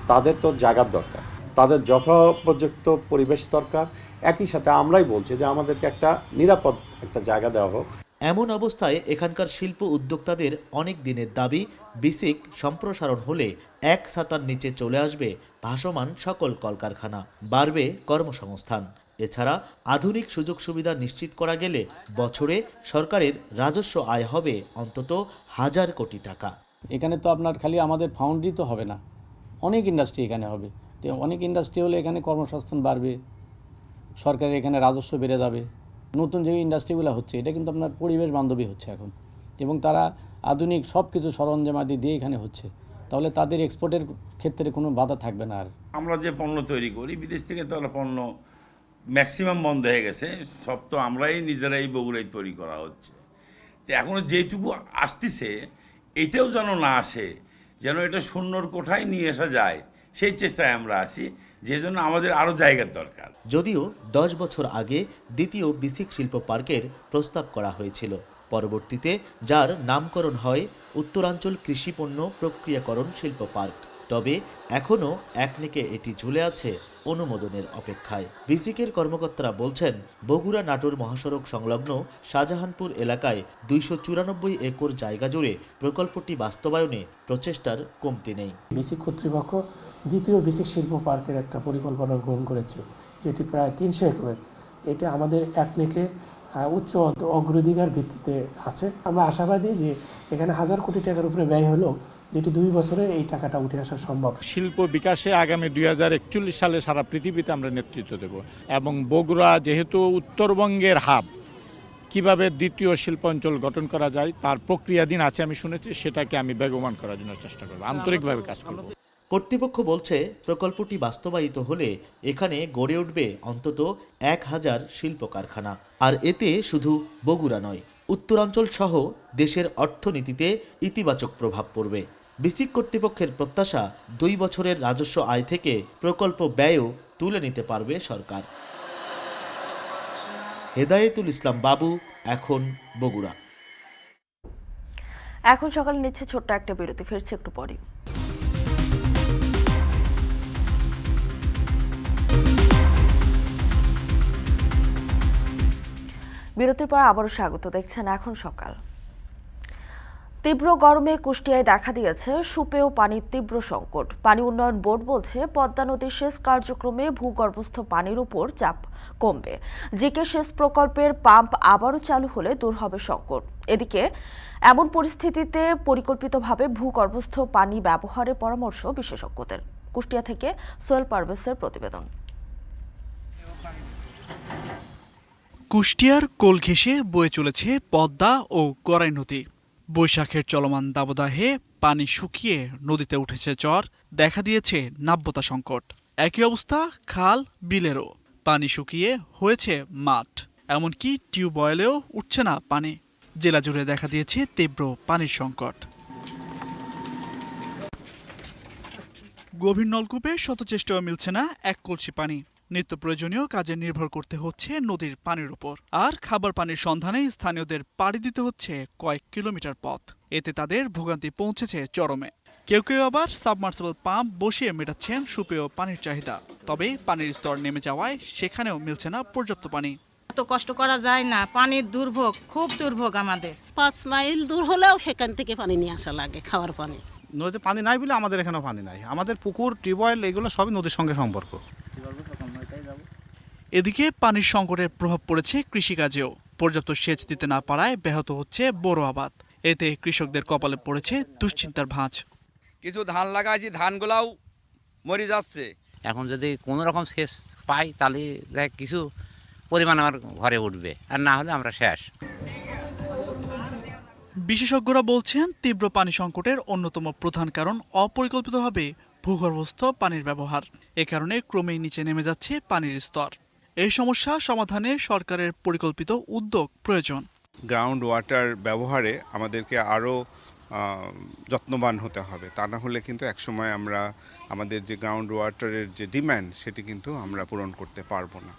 তাদের তো জায়গার দরকার, তাদের যথোপযুক্ত পরিবেশ দরকার। একই সাথে আমরাই বলছি যে আমাদেরকে একটা নিরাপদ একটা জায়গা দেওয়া হোক। এমন অবস্থায় এখানকার শিল্প উদ্যোক্তাদের অনেক দিনের দাবি বিসিক সম্প্রসারণ হলে এক ছাতার নিচে চলে আসবে ভাসমান সকল কলকারখানা, বাড়বে কর্মসংস্থান। এছাড়া আধুনিক সুযোগ সুবিধা নিশ্চিত করা গেলে বছরে সরকারের রাজস্ব আয় হবে অন্তত 1000 কোটি টাকা। এখানে তো আপনার খালি আমাদের ফাউন্ডারি তো হবে না, অনেক ইন্ডাস্ট্রি এখানে হবে। তো অনেক ইন্ডাস্ট্রি হলে এখানে কর্মসংস্থান বাড়বে, সরকারের এখানে রাজস্ব বেড়ে যাবে। নতুন যে ইন্ডাস্ট্রিগুলো হচ্ছে এটা কিন্তু আপনার পরিবেশ বান্ধবী হচ্ছে এখন, এবং তারা আধুনিক সব কিছু সরঞ্জামাদি দিয়ে এখানে হচ্ছে, তাহলে তাদের এক্সপোর্টের ক্ষেত্রে কোনো বাধা থাকবে না। আর আমরা যে পণ্য তৈরি করি বিদেশ থেকে তো পণ্য ম্যাক্সিমাম বন্ধ হয়ে গেছে, সব তো আমরাই নিজেরাই বগুড়াই তৈরি করা হচ্ছে। তো এখনও যেটুকু আসতেছে এটাও যেন না আসে, যেন এটা শূন্যর কোঠায় নিয়ে আসা যায়, সেই চেষ্টায় আমরা আছি, যে জন্য আমাদের আরও জায়গার দরকার। যদিও 10 বছর আগে দ্বিতীয় বিসিক শিল্প পার্কের প্রস্তাব করা হয়েছিল, পরবর্তীতে যার নামকরণ হয় উত্তরাঞ্চল কৃষি পণ্য প্রক্রিয়াকরণ শিল্প পার্ক। তবে এখনও একনেকে এটি ঝুলে আছে অনুমোদনের অপেক্ষায়। বিসিকের কর্মকর্তারা বলছেন, বগুড়া নাটোর মহাসড়ক সংলগ্ন শাহজাহানপুর এলাকায় 294 একর জায়গা জুড়ে প্রকল্পটি বাস্তবায়নে প্রচেষ্টার কমতি নেই। বিসিক কর্তৃপক্ষ দ্বিতীয় বিসিক শিল্প পার্কের একটা পরিকল্পনা গ্রহণ করেছে, যেটি প্রায় 300 একরের। এটা আমাদের একনেকে উচ্চ অগ্রাধিকার ভিত্তিতে আছে। আমরা আশাবাদী যে এখানে 1000 কোটি টাকার উপরে ব্যয় হলো, যেটি 2 বছরে এই টাকাটা উঠে আসা সম্ভব। শিল্প বিকাশে আগামী 2041 সালে সারা পৃথিবীতে আমরা নেতৃত্ব দেব, এবং বগুড়া যেহেতু উত্তরবঙ্গের হাব, কিভাবে দ্বিতীয় শিল্পাঞ্চল গঠন করা যায় তার প্রক্রিয়াধীন আছে আমি শুনেছি, সেটাকে আমি বেগবান করার জন্য চেষ্টা করব, আন্তরিকভাবে কাজ করব। কর্তৃপক্ষ বলছে প্রকল্পটি বাস্তবায়িত হলে এখানে গড়ে উঠবে অন্তত 1000 শিল্প কারখানা। আর এতে শুধু বগুড়া নয়, উত্তরাঞ্চল সহ দেশের অর্থনীতিতে ইতিবাচক প্রভাব পড়বে। বিসিক কর্তৃপক্ষের প্রত্যাশা 2 বছরের রাজস্ব আয় থেকে প্রকল্প ব্যয়ও তুলে নিতে পারবে সরকার। হেদায়েতুল ইসলাম বাবু, এখন বগুড়া। এখন সকালে নিচ্ছে ছোট্ট একটা বিরতি, ফিরছে একটু পরে। বিরতির পর আবারও স্বাগত, দেখছেন এখন সকাল। তীব্র গরমে কুষ্টিয়ায় দেখা দিয়েছে সুপেয় পানির তীব্র সংকট। পানি উন্নয়ন বোর্ড বলছে পদ্মা নদীর সেচ কার্যক্রমে ভূগর্ভস্থ পানির উপর চাপ কমবে। জিকে সেচ প্রকল্পের পাম্প আবারও চালু হলে দূর হবে সংকট। এদিকে এমন পরিস্থিতিতে পরিকল্পিতভাবে ভূগর্ভস্থ পানি ব্যবহারের পরামর্শ বিশেষজ্ঞদের। কুষ্টিয়া থেকে সোহেল পারভেজের প্রতিবেদন। কুষ্টিয়ার কোল ঘেঁষে বয়ে চলেছে পদ্মা ও গড়াই নদী। বৈশাখের চলমান দাবদাহে পানি শুকিয়ে নদীতে উঠেছে চর, দেখা দিয়েছে নাব্যতা সংকট। একই অবস্থা খাল বিলেরও, পানি শুকিয়ে হয়েছে মাঠ, এমনকি টিউবওয়েলেও উঠছে না পানি। জেলা জুড়ে দেখা দিয়েছে তীব্র পানির সংকট। গভীর নলকূপে শত চেষ্টাও মিলছে না এক কলসি পানি। নিত্য প্রয়োজনীয় কাজে নির্ভর করতে হচ্ছে নদীর পানির উপর, আর খাবার পানির সন্ধানে স্থানীয়দের পাড়ি দিতে হচ্ছে কয়েক কিলোমিটার পথ। এতে তাদের ভোগান্তি পৌঁছেছে চরমে। কেউ কেউ আবার সাবমার্সিবল পাম্প বসিয়ে মেটাচ্ছেন সুপেয় পানির চাহিদা। তবে পানির স্তর নেমে যাওয়ায় সেখানেও মিলছে না পর্যাপ্ত পানি। এত কষ্ট করা যায় না, পানির দুর্ভোগ, খুব দুর্ভোগ আমাদের। 5 মাইল দূর হলেও সেখান থেকে পানি নিয়ে আসা লাগে, খাওয়ার পানি। নদীতে পানি নাই বলে আমাদের এখানেও পানি নাই। আমাদের পুকুর, টিউবওয়েল এগুলো সবই নদীর সঙ্গে সম্পর্ক। এদিকে পানির সংকটের প্রভাব পড়েছে কৃষিকাজেও। পর্যাপ্ত সেচ দিতে না পারায় ব্যাহত হচ্ছে বোরো আবাদ। এতে কৃষকদের কপালে পড়েছে দুশ্চিন্তার ভাঁজ। কিছু ধান লাগাইছি, ধানগুলাও মরে যাচ্ছে। এখন যদি কোনো রকম সেচ পাই তাহলে দেখ কিছু পরিমাণ আমার ঘরে উঠবে, আর না হলে আমরা শেষ। বিশেষজ্ঞরা বলছেন তীব্র পানি সংকটের অন্যতম প্রধান কারণ অপরিকল্পিতভাবে ভূগর্ভস্থ পানির ব্যবহার। এ কারণে ক্রমেই নিচে নেমে যাচ্ছে পানির স্তর। এই সমস্যা সমাধানে সরকারের পরিকল্পিত উদ্যোগ প্রয়োজন। গ্রাউন্ড ওয়াটার ব্যবহারে আমাদেরকে আরও যত্নবান হতে হবে, তা না হলে কিন্তু একসময় আমরা আমাদের যে গ্রাউন্ড ওয়াটারের যে ডিমান্ড সেটি কিন্তু আমরা পূরণ করতে পারবো না।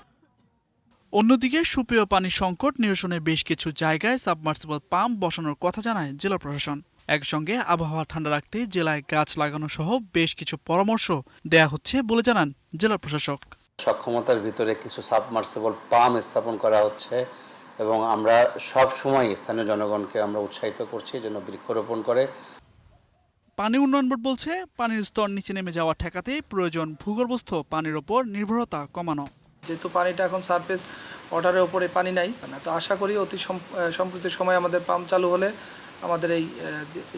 অন্যদিকে সুপেয় পানির সংকট নিরসনে বেশ কিছু জায়গায় সাবমার্সিবল পাম্প বসানোর কথা জানায় জেলা প্রশাসন। একসঙ্গে আবহাওয়া ঠান্ডা রাখতে জেলায় গাছ লাগানো সহ বেশ কিছু পরামর্শ দেয়া হচ্ছে বলে জানান জেলা প্রশাসক। সক্ষমতার ভিতরে কিছু সাবমার্সিবল পাম্প স্থাপন করা হচ্ছে এবং আমরা সব সময় স্থানীয় জনগণকে আমরা উৎসাহিত করছি যেন বৃক্ষরোপণ করে। পানি উন্নয়ন বোর্ড বলছে, পানির স্তর নিচে নেমে যাওয়া ঠেকাতে প্রয়োজন ভূগর্ভস্থ পানির ওপর নির্ভরতা কমানো। যেহেতু পানিটা এখন সারফেস ওয়াটারের ওপরে পানি নাই, তো আশা করি অতি সম্প্রতি সময় আমাদের পাম্প চালু হলে আমাদের এই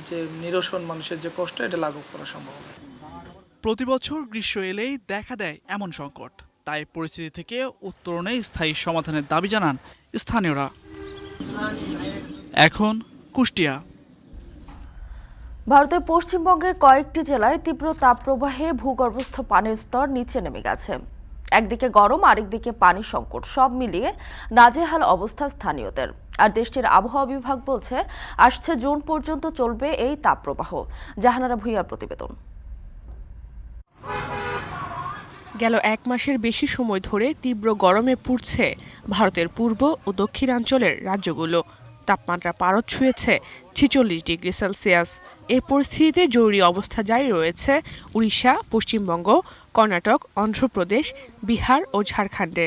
যে নিরসন মানুষের যে কষ্ট এটা লাঘব করা সম্ভব হবে। প্রতি বছর গ্রীষ্ম এলেই দেখা দেয় এমন সংকট, তাই পরিস্থিতি থেকে উত্তরণে স্থায়ী সমাধানের দাবি জানান স্থানীয়রা। এখন কুষ্টিয়া। ভারতের পশ্চিমবঙ্গের কয়েকটি জেলায় তীব্র তাপপ্রবাহে ভূগর্ভস্থ পানির স্তর নিচে নেমে গেছে। একদিকে গরম, আরেকদিকে পানি সংকট, সব মিলিয়ে নাজেহাল অবস্থা স্থানীয়দের। আর দেশটির আবহাওয়া বিভাগ বলছে, আসছে জুন পর্যন্ত চলবে এই তাপপ্রবাহ। জাহানারা ভুঁইয়ার প্রতিবেদন। গেল এক মাসের বেশি সময় ধরে তীব্র গরমে পুড়ছে ভারতের পূর্ব ও দক্ষিণাঞ্চলের রাজ্যগুলো। তাপমাত্রা পারদ ছুঁয়েছে 46 ডিগ্রি সেলসিয়াস। এই পরিস্থিতিতে জরুরি অবস্থা জারি রয়েছে উড়িষ্যা, পশ্চিমবঙ্গ, কর্ণাটক, অন্ধ্রপ্রদেশ, বিহার ও ঝাড়খণ্ডে।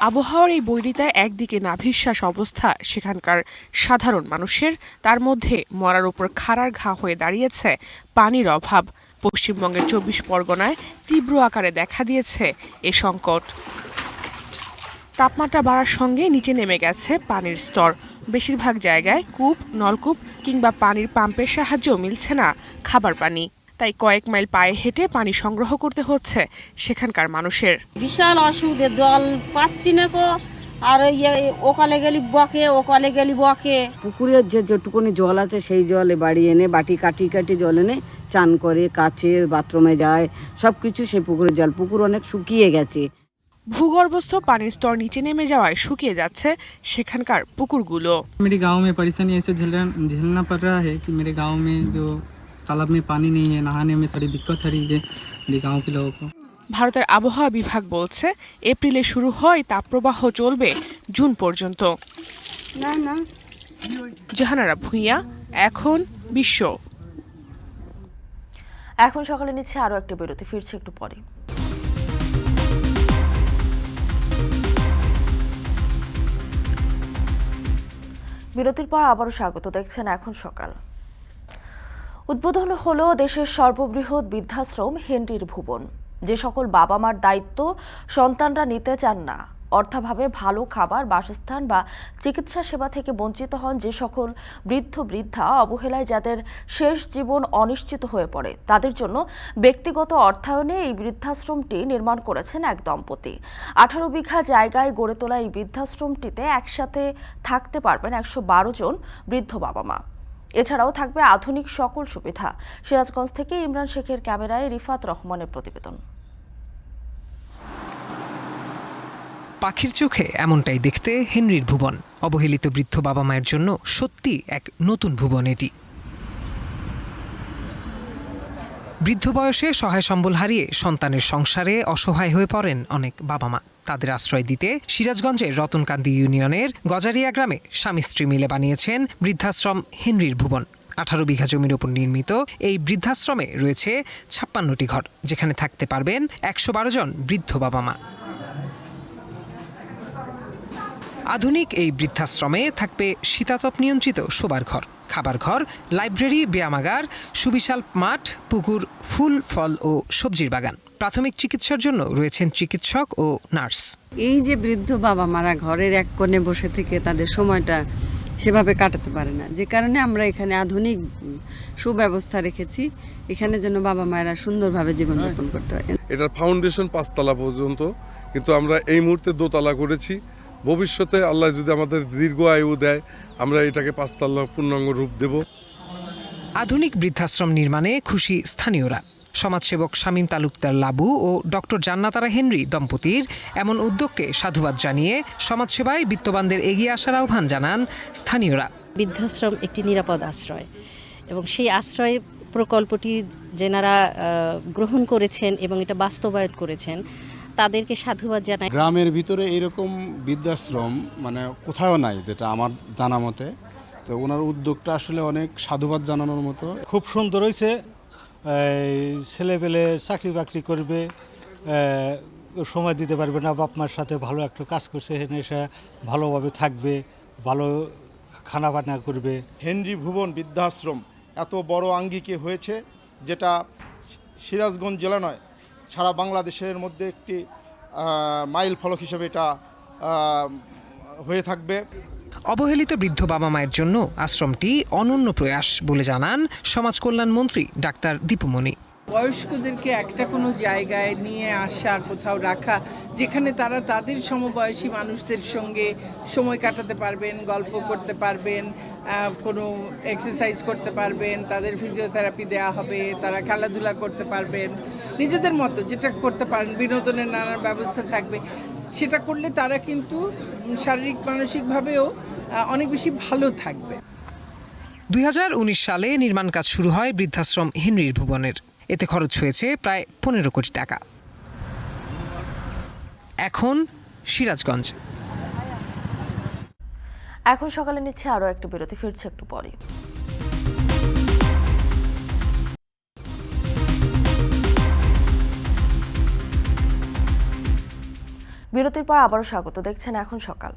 আবহাওয়ার এই বৈরিতায় একদিকে নাভিশ্বাস অবস্থা সেখানকার সাধারণ মানুষের, তার মধ্যে মরার উপর খাড়ার ঘা হয়ে দাঁড়িয়েছে পানির অভাব। পশ্চিমবঙ্গের 24 পরগনায় তীব্র আকারে দেখা দিয়েছে এ সংকট। তাপমাত্রা বাড়ার সঙ্গে নিচে নেমে গেছে পানির স্তর। বেশিরভাগ জায়গায় কূপ, নলকূপ কিংবা পানির পাম্পের সাহায্যেও মিলছে না খাবার পানি। তাই কয়েক মাইল পায়ে হেঁটে পানি সংগ্রহ করতে হচ্ছে সেখানকার মানুষের। বিশাল অসুবিধে, জল পাচ্ছি না কো, আর ওকালে গেলি বকে, ওকালে গেলি বকে। পুকুরের যেটুকুনি জল আছে সেই জলে বাড়ি এনে বাটি কাটি জল এনে চান করে, কাছে বাথরুমে যায়, সবকিছু সেই পুকুরের জল। পুকুর অনেক শুকিয়ে গেছে। ভূগর্ভস্থ পানির স্তর নিচে নেমে যাওয়ায় শুকিয়ে যাচ্ছে সেখানকার পুকুরগুলো। मेरे गांव में परेशानी ऐसे झेलना पड़ रहा है कि मेरे गांव में जो तालाब में पानी नहीं है, नहाने में थोड़ी दिक्कत हो रही है मेरे गांव के लोगों को। ভারতের আবহাওয়া বিভাগ বলছে, এপ্রিলে শুরু হয় তাপপ্রবাহ চলবে জুন পর্যন্ত। জাহানারা ভুঁইয়া, এখন বিশ্ব। এখন সকালে নিচ্ছে আরো একটা বিরতি, ফিরছে একটু পরে। বিরতির পর আবারও স্বাগত, দেখছেন এখন সকাল। উদ্বোধন হলো দেশের সর্ববৃহৎ বৃদ্ধাশ্রম হেনরির ভুবন। যে সকল বাবা মার দায়িত্ব সন্তানরা নিতে চান না, অর্থাভাবে ভালো খাবার, বাসস্থান বা চিকিৎসা সেবা থেকে বঞ্চিত হন, যে সকল বৃদ্ধা অবহেলায় যাদের শেষ জীবন অনিশ্চিত হয়ে পড়ে, তাদের জন্য ব্যক্তিগত অর্থায়নে এই বৃদ্ধাশ্রমটি নির্মাণ করেছেন এক দম্পতি। 18 বিঘা জায়গায় গড়ে তোলা এই বৃদ্ধাশ্রমটিতে একসাথে থাকতে পারবেন 112 জন বৃদ্ধ বাবা মা। এছাড়াও থাকবে আধুনিক সকল সুবিধা। সিরাজগঞ্জ থেকে ইমরান শেখের ক্যামেরায় রিফাত রহমানের প্রতিবেদন। পাখির চোখে এমনটাই দেখতে হেনরির ভুবন। অবহেলিত বৃদ্ধ বাবা মায়ের জন্য সত্যি এক নতুন ভুবন এটি। বৃদ্ধ বয়সে সহায় সম্বল হারিয়ে সন্তানের সংসারে অসহায় হয়ে পড়েন অনেক বাবা মা। তাদের আশ্রয় দিতে সিরাজগঞ্জের রতনকান্দি ইউনিয়নের গজারিয়া গ্রামে স্বামী স্ত্রী মিলে বানিয়েছেন বৃদ্ধাশ্রম হেনরির ভুবন। 18 বিঘা জমির উপর নির্মিত এই বৃদ্ধাশ্রমে রয়েছে 56টি ঘর, যেখানে থাকতে পারবেন 112 জন বৃদ্ধ বাবা মা। আধুনিক এই বৃদ্ধাশ্রমে থাকবে শীতাতপ নিয়ন্ত্রিত শোবার ঘর, খাবার ঘর, লাইব্রেরি, ব্যায়ামাগার, সুবিশাল মাঠ, পুকুর, ফুল, ফল ও সবজির বাগান। প্রাথমিক চিকিৎসার জন্য রয়েছেন চিকিৎসক ও নার্স। এই যে বৃদ্ধ বাবা মারা ঘরের এক কোণে বসে থেকে তাদের সময়টা সেভাবে কাটাতে পারে না, যে কারণে আমরা এখানে আধুনিক সুব্যবস্থা রেখেছি, এখানে যেন বাবা মায়েরা সুন্দরভাবে জীবনযাপন করতে পারে। এটার ফাউন্ডেশন 5 তলা পর্যন্ত, কিন্তু আমরা এই মুহূর্তে 2 তলা করেছি। ভবিষ্যতে আল্লাহ যদি আমাদের দীর্ঘ আয়ু দেয়, আমরা এটাকে 5 তলা পূর্ণাঙ্গ রূপ দেব। আধুনিক বৃদ্ধাশ্রম নির্মাণে খুশি স্থানীয়রা। সমাজসেবক শামীম তালুকদার লাবু ও ডক্টর জান্নাতারা হেনরি দম্পতির এমন উদ্যোগকে সাধুবাদ জানিয়ে সমাজসেবায় বিত্তবানদের এগিয়ে আসার আহ্বান জানান স্থানীয়রা। বৃদ্ধাশ্রম একটি নিরাপদ আশ্রয় এবং সেই আশ্রয় প্রকল্পটি যেনারা গ্রহণ করেছেন এবং এটা বাস্তবায়ন করেছেন তাদেরকে সাধুবাদ জানাই। গ্রামের ভিতরে এরকম বৃদ্ধাশ্রম মানে কোথাও নাই যেটা আমার জানা মতে, তো ওনার উদ্যোগটা আসলে অনেক সাধুবাদ জানানোর মতো। খুব সুন্দর হয়েছে, ছেলে পেলে চাকরি বাকরি করবে, সময় দিতে পারবে না, বাপ মার সাথে ভালো একটা কাজ করছে, এসে ভালোভাবে থাকবে, ভালো খানা বান্না করবে। হেনরি ভুবন বৃদ্ধাশ্রম এত বড় আঙ্গিকে হয়েছে, যেটা সিরাজগঞ্জ জেলা নয় সারা বাংলাদেশের মধ্যে একটি মাইল ফলক হিসেবে এটা হয়ে থাকবে। অবহেলিত বৃদ্ধ বাবা মায়ের জন্য আশ্রমটি অনন্য প্রয়াস বলে জানান সমাজ কল্যাণ মন্ত্রী ডাক্তার দীপুমণি। বয়স্কদেরকে একটা কোনো জায়গায় নিয়ে আসা, কোথাও রাখা, যেখানে তারা তাদের সমবয়সী মানুষদের সঙ্গে সময় কাটাতে পারবেন, গল্প করতে পারবেন, কোনো এক্সারসাইজ করতে পারবেন, তাদের ফিজিওথেরাপি দেওয়া হবে, তারা খেলাধুলা করতে পারবেন, নিজেদের মতো যেটা করতে পারেন, বিনোদনের নানান ব্যবস্থা থাকবে। সেটা করলে তারা কিন্তু শারীরিক মানসিকভাবেও অনেক বেশি ভালো থাকবে। 2019 সালে নির্মাণ কাজ শুরু হয় বৃদ্ধাশ্রম হেনরির ভুবনের। এতে খরচ হয়েছে প্রায় 15 কোটি টাকা। এখন সিরাজগঞ্জ। এখন সকালে নিচ্ছে আরও একটা বিরতি, ফিরছে একটু পরে। বিরতির পর আবারও স্বাগত, দেখছেন এখন সকাল।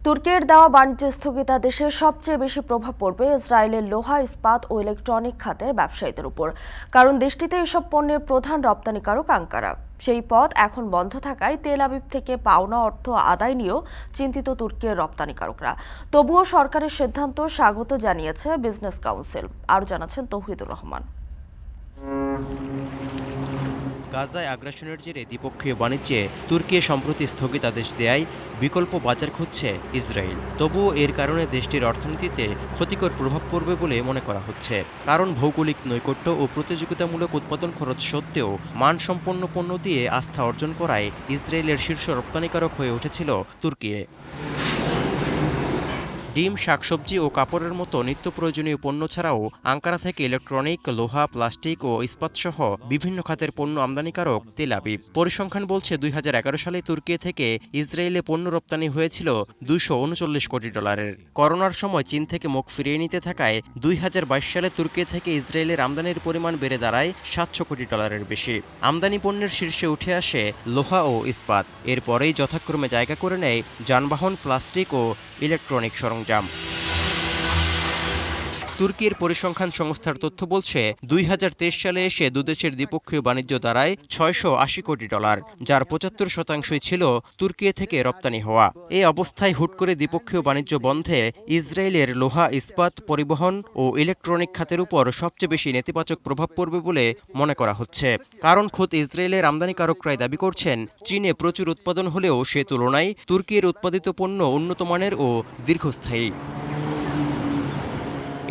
তুর্কির দেওয়া বাণিজ্য স্থগিতাদেশে সবচেয়ে বেশি প্রভাব পড়বে ইসরায়েলের লোহা, ইস্পাত ও ইলেকট্রনিক খাতের ব্যবসায়ীদের উপর, কারণ দেশটিতে এসব পণ্যের প্রধান রপ্তানিকারক আঙ্কারা। সেই পথ এখন বন্ধ থাকায় তেল আবিব থেকে পাওনা অর্থ আদায় নিয়েও চিন্তিত তুর্কির রপ্তানিকারকরা। তবুও সরকারের সিদ্ধান্ত স্বাগত জানিয়েছে বিজনেস কাউন্সিল। আরও জানাচ্ছেন তৌহিদুর রহমান। গাজায় আগ্রাসনের জেরে দ্বিপক্ষীয় বাণিজ্যে তুর্কি সম্প্রতি স্থগিতাদেশ দেয় বিকল্প বাজার খুঁজছে ইসরায়েল। তবুও এর কারণে দেশটির অর্থনীতিতে ক্ষতিকর প্রভাব পড়বে বলে মনে করা হচ্ছে, কারণ ভৌগোলিক নৈকট্য ও প্রতিযোগিতামূলক উৎপাদন খরচ সত্ত্বেও মানসম্পন্ন পণ্য দিয়ে আস্থা অর্জন করায় ইসরায়েলের শীর্ষ রপ্তানিকারক হয়ে উঠেছিল তুর্কি। ডিম, শাকসবজি ও কাপড়ের মতো নিত্য প্রয়োজনীয় পণ্য ছাড়াও আঙ্কারা থেকে ইলেকট্রনিক, লোহা, প্লাস্টিক ও ইস্পাতসহ বিভিন্ন খাতের পণ্য আমদানিকারক তেল আবিব। পরিসংখ্যান বলছে 2011 সালে তুর্কি থেকে ইসরায়েলে পণ্য রপ্তানি হয়েছিল $239 কোটি। করোনার সময় চীন থেকে মুখ ফিরিয়ে নিতে থাকায় 2022 সালে তুর্কি থেকে ইসরায়েলের আমদানির পরিমাণ বেড়ে দাঁড়ায় $700 কোটি বেশি। আমদানি পণ্যের শীর্ষে উঠে আসে লোহা ও ইস্পাত, এরপরেই যথাক্রমে জায়গা করে নেয় যানবাহন, প্লাস্টিক ও ইলেকট্রনিক সরঞ্জাম। তুর্কির পরিসংখ্যান সংস্থার তথ্য বলছে 2023 সালে এসে দুদেশের দ্বিপক্ষীয় বাণিজ্য দাঁড়ায় $680 কোটি, যার 75% ছিল তুর্কি থেকে রপ্তানি হওয়া। এই অবস্থায় হুট করে দ্বিপক্ষীয় বাণিজ্য বন্ধে ইসরায়েলের লোহা, ইস্পাত, পরিবহন ও ইলেকট্রনিক খাতের উপর সবচেয়ে বেশি নেতিবাচক প্রভাব পড়বে বলে মনে করা হচ্ছে, কারণ খোদ ইসরায়েলের আমদানিকারকরাই দাবি করছেন চীনে প্রচুর উৎপাদন হলেও সে তুলনায় তুর্কির উৎপাদিত পণ্য উন্নত মানের ও দীর্ঘস্থায়ী।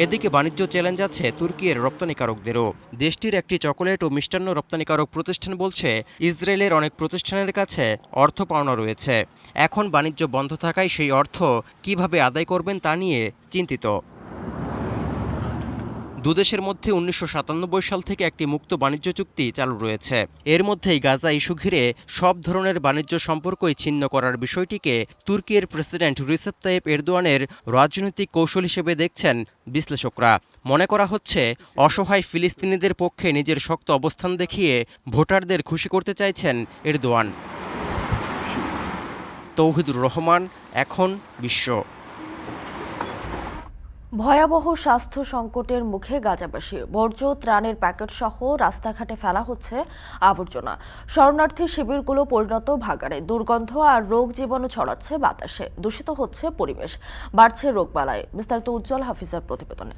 এদিকে বাণিজ্য চ্যালেঞ্জ আছে তুর্কির রপ্তানিকারকদেরও। দেশটির একটি চকোলেট ও মিষ্টান্ন রপ্তানিকারক প্রতিষ্ঠান বলছে ইসরায়েলের অনেক প্রতিষ্ঠানের কাছে অর্থ পাওনা রয়েছে। এখন বাণিজ্য বন্ধ থাকায় সেই অর্থ কিভাবে আদায় করবেন তা নিয়ে চিন্তিত। দুদেশের মধ্যে 1997 সাল থেকে একটি মুক্ত বাণিজ্য চুক্তি চালু রয়েছে। এর মধ্যেই গাজা ইস্যু ঘিরে সব ধরনের বাণিজ্য সম্পর্কই ছিন্ন করার বিষয়টিকে তুর্কির প্রেসিডেন্ট রিসেপ তাইয়েপ এরদোয়ানের রাজনৈতিক কৌশল হিসেবে দেখছেন বিশ্লেষকরা। মনে করা হচ্ছে অসহায় ফিলিস্তিনিদের পক্ষে নিজের শক্ত অবস্থান দেখিয়ে ভোটারদের খুশি করতে চাইছেন এরদোয়ান। তৌহিদুর রহমান, এখন বিশ্ব। ভয়াবহ স্বাস্থ্য সংকটের মুখে গাজাবাসী। বর্জ্য, ত্রাণের প্যাকেট সহ রাস্তাঘাটে ফেলা হচ্ছে আবর্জনা। শরণার্থী শিবিরগুলো পরিণত ভাগাড়ে। দুর্গন্ধ আর রোগ জীবাণু ছড়াচ্ছে বাতাসে। দূষিত হচ্ছে পরিবেশ, বাড়ছে রোগবালাই। বিস্তারিত উজ্জ্বল হাফিজার প্রতিবেদনে।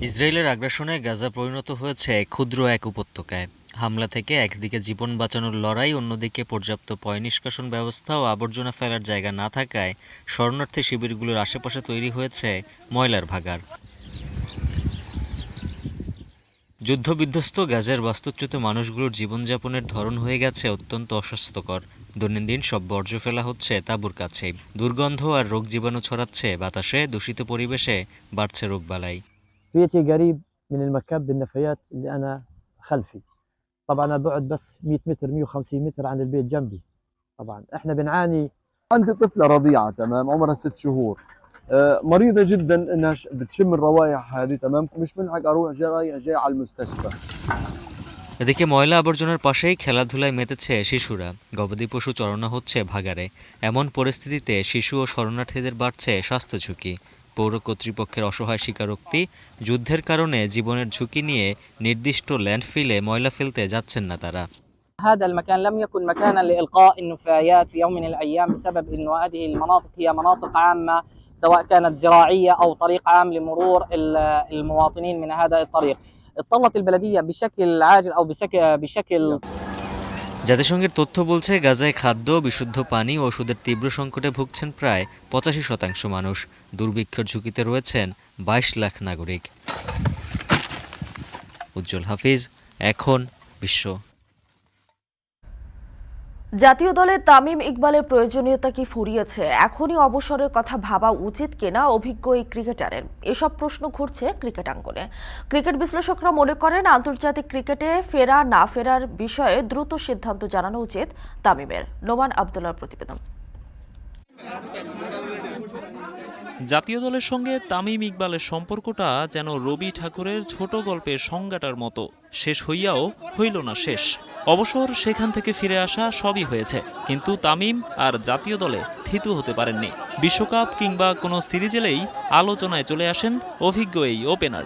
ইসরায়েলের আগ্রাসনে গাজা পরিণত হয়েছে ক্ষুদ্র এক উপত্যকায়। হামলা থেকে একদিকে জীবন বাঁচানোর লড়াই, অন্যদিকে পর্যাপ্ত পয় নিষ্কাশন ব্যবস্থা ও আবর্জনা ফেলার জায়গা না থাকায় শরণার্থী শিবিরগুলোর আশেপাশে তৈরি হয়েছে ময়লার ভাগাড়। যুদ্ধবিধ্বস্ত গাজার বাস্তুচ্যুত মানুষগুলোর জীবনযাপনের ধরন হয়ে গেছে অত্যন্ত অস্বাস্থ্যকর। দৈনন্দিন সব বর্জ্য ফেলা হচ্ছে তাঁবুর কাছেই। দুর্গন্ধ আর রোগ জীবাণু ছড়াচ্ছে বাতাসে, দূষিত পরিবেশে বাড়ছে রোগবালাই। بيتي قريب من المكب بالنفايات اللي أنا خلفي. طبعا أنا بعد بس 100 متر 150 متر عن البيت جنبي. طبعا احنا بنعاني. عندي طفلة رضيعة تمام عمرها 6 شهور مريضة جدا انها بتشم الروائح هذه تمام مش ملحق اروح رايح جاي على المستشفى. এদিকে ময়লা আবর্জনার পাশেই খেলাধুলায় মেতেছে শিশুরা। গবাদি পশু চড়ানো হচ্ছে ভাগাড়ে। এমন পরিস্থিতিতে শিশু ও শরণার্থীদের বাড়ছে স্বাস্থ্য ঝুঁকি। পৌর কর্তৃপক্ষের অসহায় স্বীকারোক্তি, যুদ্ধের কারণে জীবনের ঝুঁকি নিয়ে নির্দিষ্ট ল্যান্ডফিলে ময়লা ফেলতে যাচ্ছেন না তারা। هذا المكان لم يكن مكانا لإلقاء النفايات في يوم من الأيام بسبب أن هذه المناطق هي مناطق عامة سواء كانت زراعية أو طريق عام لمرور المواطنين من هذا الطريق. اضطرت البلدية بشكل عاجل أو بشكل জাতিসংঘের তথ্য বলছে গাজায় খাদ্য, বিশুদ্ধ পানি ও ওষুধের তীব্র সংকটে ভুগছেন প্রায় 85% মানুষ। দুর্ভিক্ষের ঝুঁকিতে রয়েছেন 22 লাখ নাগরিক। উজ্জ্বল হাফিজ, এখন বিশ্ব। জাতীয় দলে তামিম ইকবালের প্রয়োজনীয়তা কি ফুরিয়েছে? এখনই অবসরের কথা ভাবা উচিত কিনা অভিজ্ঞ এই ক্রিকেটারের? এসব প্রশ্ন ঘুরছে ক্রিকেট আঙ্গনে। ক্রিকেট বিশ্লেষকরা মনে করেন আন্তর্জাতিক ক্রিকেটে ফেরা না ফেরার বিষয়ে দ্রুত সিদ্ধান্ত জানানো উচিত তামিমের। নোমান আব্দুল্লাহর প্রতিবেদন। জাতীয় দলের সঙ্গে তামিম ইকবালের সম্পর্কটা যেন রবি ঠাকুরের ছোট গল্পের সংজ্ঞাটার মতো, শেষ হইয়াও হইল না শেষ। অবসর, সেখান থেকে ফিরে আসা সবই হয়েছে, কিন্তু তামিম আর জাতীয় দলে থিতু হতে পারেননি। বিশ্বকাপ কিংবা কোনো সিরিজ এলেই আলোচনায় চলে আসেন অভিজ্ঞ এই ওপেনার।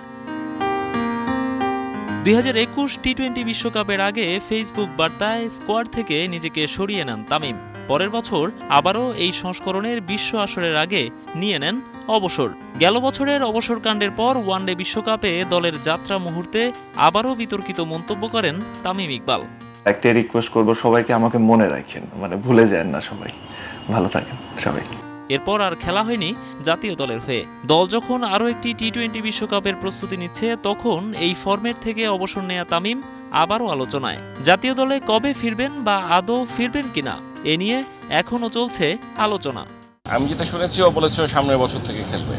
2021 টি-20 বিশ্বকাপের আগে ফেসবুক বার্তায় স্কোয়াড থেকে নিজেকে সরিয়ে নেন তামিম। পরের বছর আবারও এই সংস্করণের বিশ্ব আসরের আগে নিয়ে নেন অবসর। গেল বছরের অবসর কাণ্ডের পর ওয়ানডে বিশ্বকাপে দলের যাত্রা মুহূর্তে আবারও বিতর্কিত মন্তব্য করেন তামিম ইকবাল। একটা রিকোয়েস্ট করব, সবাইকে আমাকে মনে রাখেন, ভুলে যান না, সবাই ভালো থাকেন সবাই। এরপর আর খেলা হয়নি জাতীয় দলের হয়ে। দল যখন আরও একটি টি-20 বিশ্বকাপের প্রস্তুতি নিচ্ছে, তখন এই ফরম্যাট থেকে অবসর নেয়া তামিম আবারও আলোচনায়। জাতীয় দলে কবে ফিরবেন বা আদৌ ফিরবেন কিনা এ নিয়ে এখনও চলছে আলোচনা। আমি যেটা শুনেছি, ও বলেছে সামনের বছর থেকে খেলবে।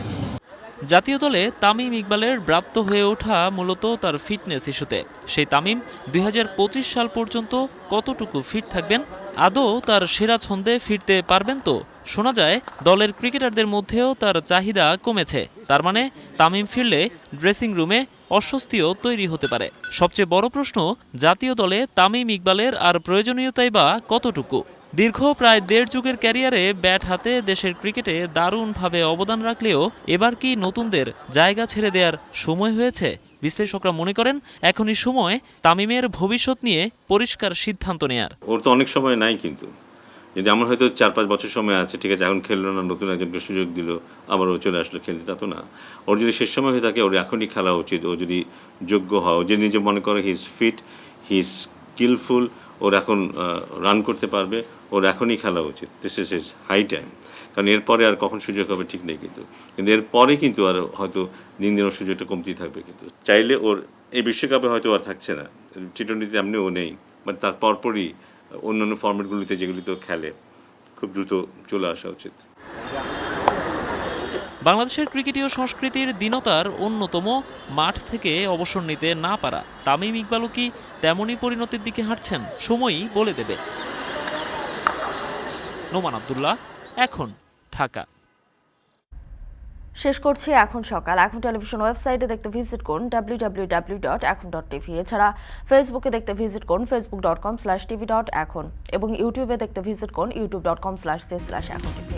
জাতীয় দলে তামিম ইকবালের ব্রাত্য হয়ে ওঠা মূলত তার ফিটনেস ইস্যুতে। সেই তামিম 2025 সাল পর্যন্ত কতটুকু ফিট থাকবেন? আদৌ তার সেরা ছন্দে ফিরতে পারবেন তো? শোনা যায় দলের ক্রিকেটারদের মধ্যেও তার চাহিদা কমেছে। তার মানে তামিম ফিরলে ড্রেসিং রুমে অস্বস্তিও তৈরি হতে পারে। সবচেয়ে বড় প্রশ্ন, জাতীয় দলে তামিম ইকবালের আর প্রয়োজনীয়তাই বা কতটুকু? দীর্ঘ প্রায় 1.5 যুগের ক্যারিয়ারে ব্যাট হাতে দেশের ক্রিকেটে দারুণভাবে অবদান রাখলেও এবার কি নতুনদের জায়গা ছেড়ে দেওয়ার সময় হয়েছে? বিশ্লেষকরা মনে করেন এখনই সময় তামিমের ভবিষ্যৎ নিয়ে পরিষ্কার সিদ্ধান্ত নেয়ার। ওর তো অনেক সময় নাই, কিন্তু যদি আমার হয়তো 4-5 বছর সময় আছে, ঠিক আছে, এখন খেললো না, নতুন একজনকে সুযোগ দিল, আবার ও চলে আসলো খেলতে, তা তো না। ওর যদি শেষ সময় হয়ে থাকে, ওর এখনই খেলা উচিত। ও যদি যোগ্য হয়, ও যে নিজে মনে করে he is fit, he is skillful, ওর এখন রান করতে পারবে, ওর এখনই খেলা উচিত। This is his high time. কারণ এরপরে আর কখন সুযোগ হবে ঠিক নেই, কিন্তু এরপরে কিন্তু আর হয়তো দিন দিন ওর সুযোগটা কমতেই থাকবে। কিন্তু চাইলে ওর এই বিশ্বকাপে হয়তো আর থাকছে না, টি-20তে এমনি ও নেই, বাট তার পরপরই অন্যান্য ফরম্যাটগুলিতে যেগুলিতে খেলে খুব দ্রুত চলে আসা উচিত। বাংলাদেশের ক্রিকেটীয় সংস্কৃতির দীনতার অন্যতম মাঠ থেকে অবসর নিতে না পারা তামিম ইকবালও কি তেমনই পরিণতির দিকে হাঁটছেন? সময়ই বলে দেবে। নোমান আব্দুল্লাহ, এখন ঢাকা। শেষ করছি এখন সকাল। এখন টেলিভিশন ওয়েবসাইটে দেখতে ভিজিট করুন www.ekon.tv। এছাড়া ফেসবুকে দেখতে ভিজিট করুন facebook.com/tv.ekon এবং ইউটিউবে দেখতে ভিজিট করুন youtube.com/c/ekontv।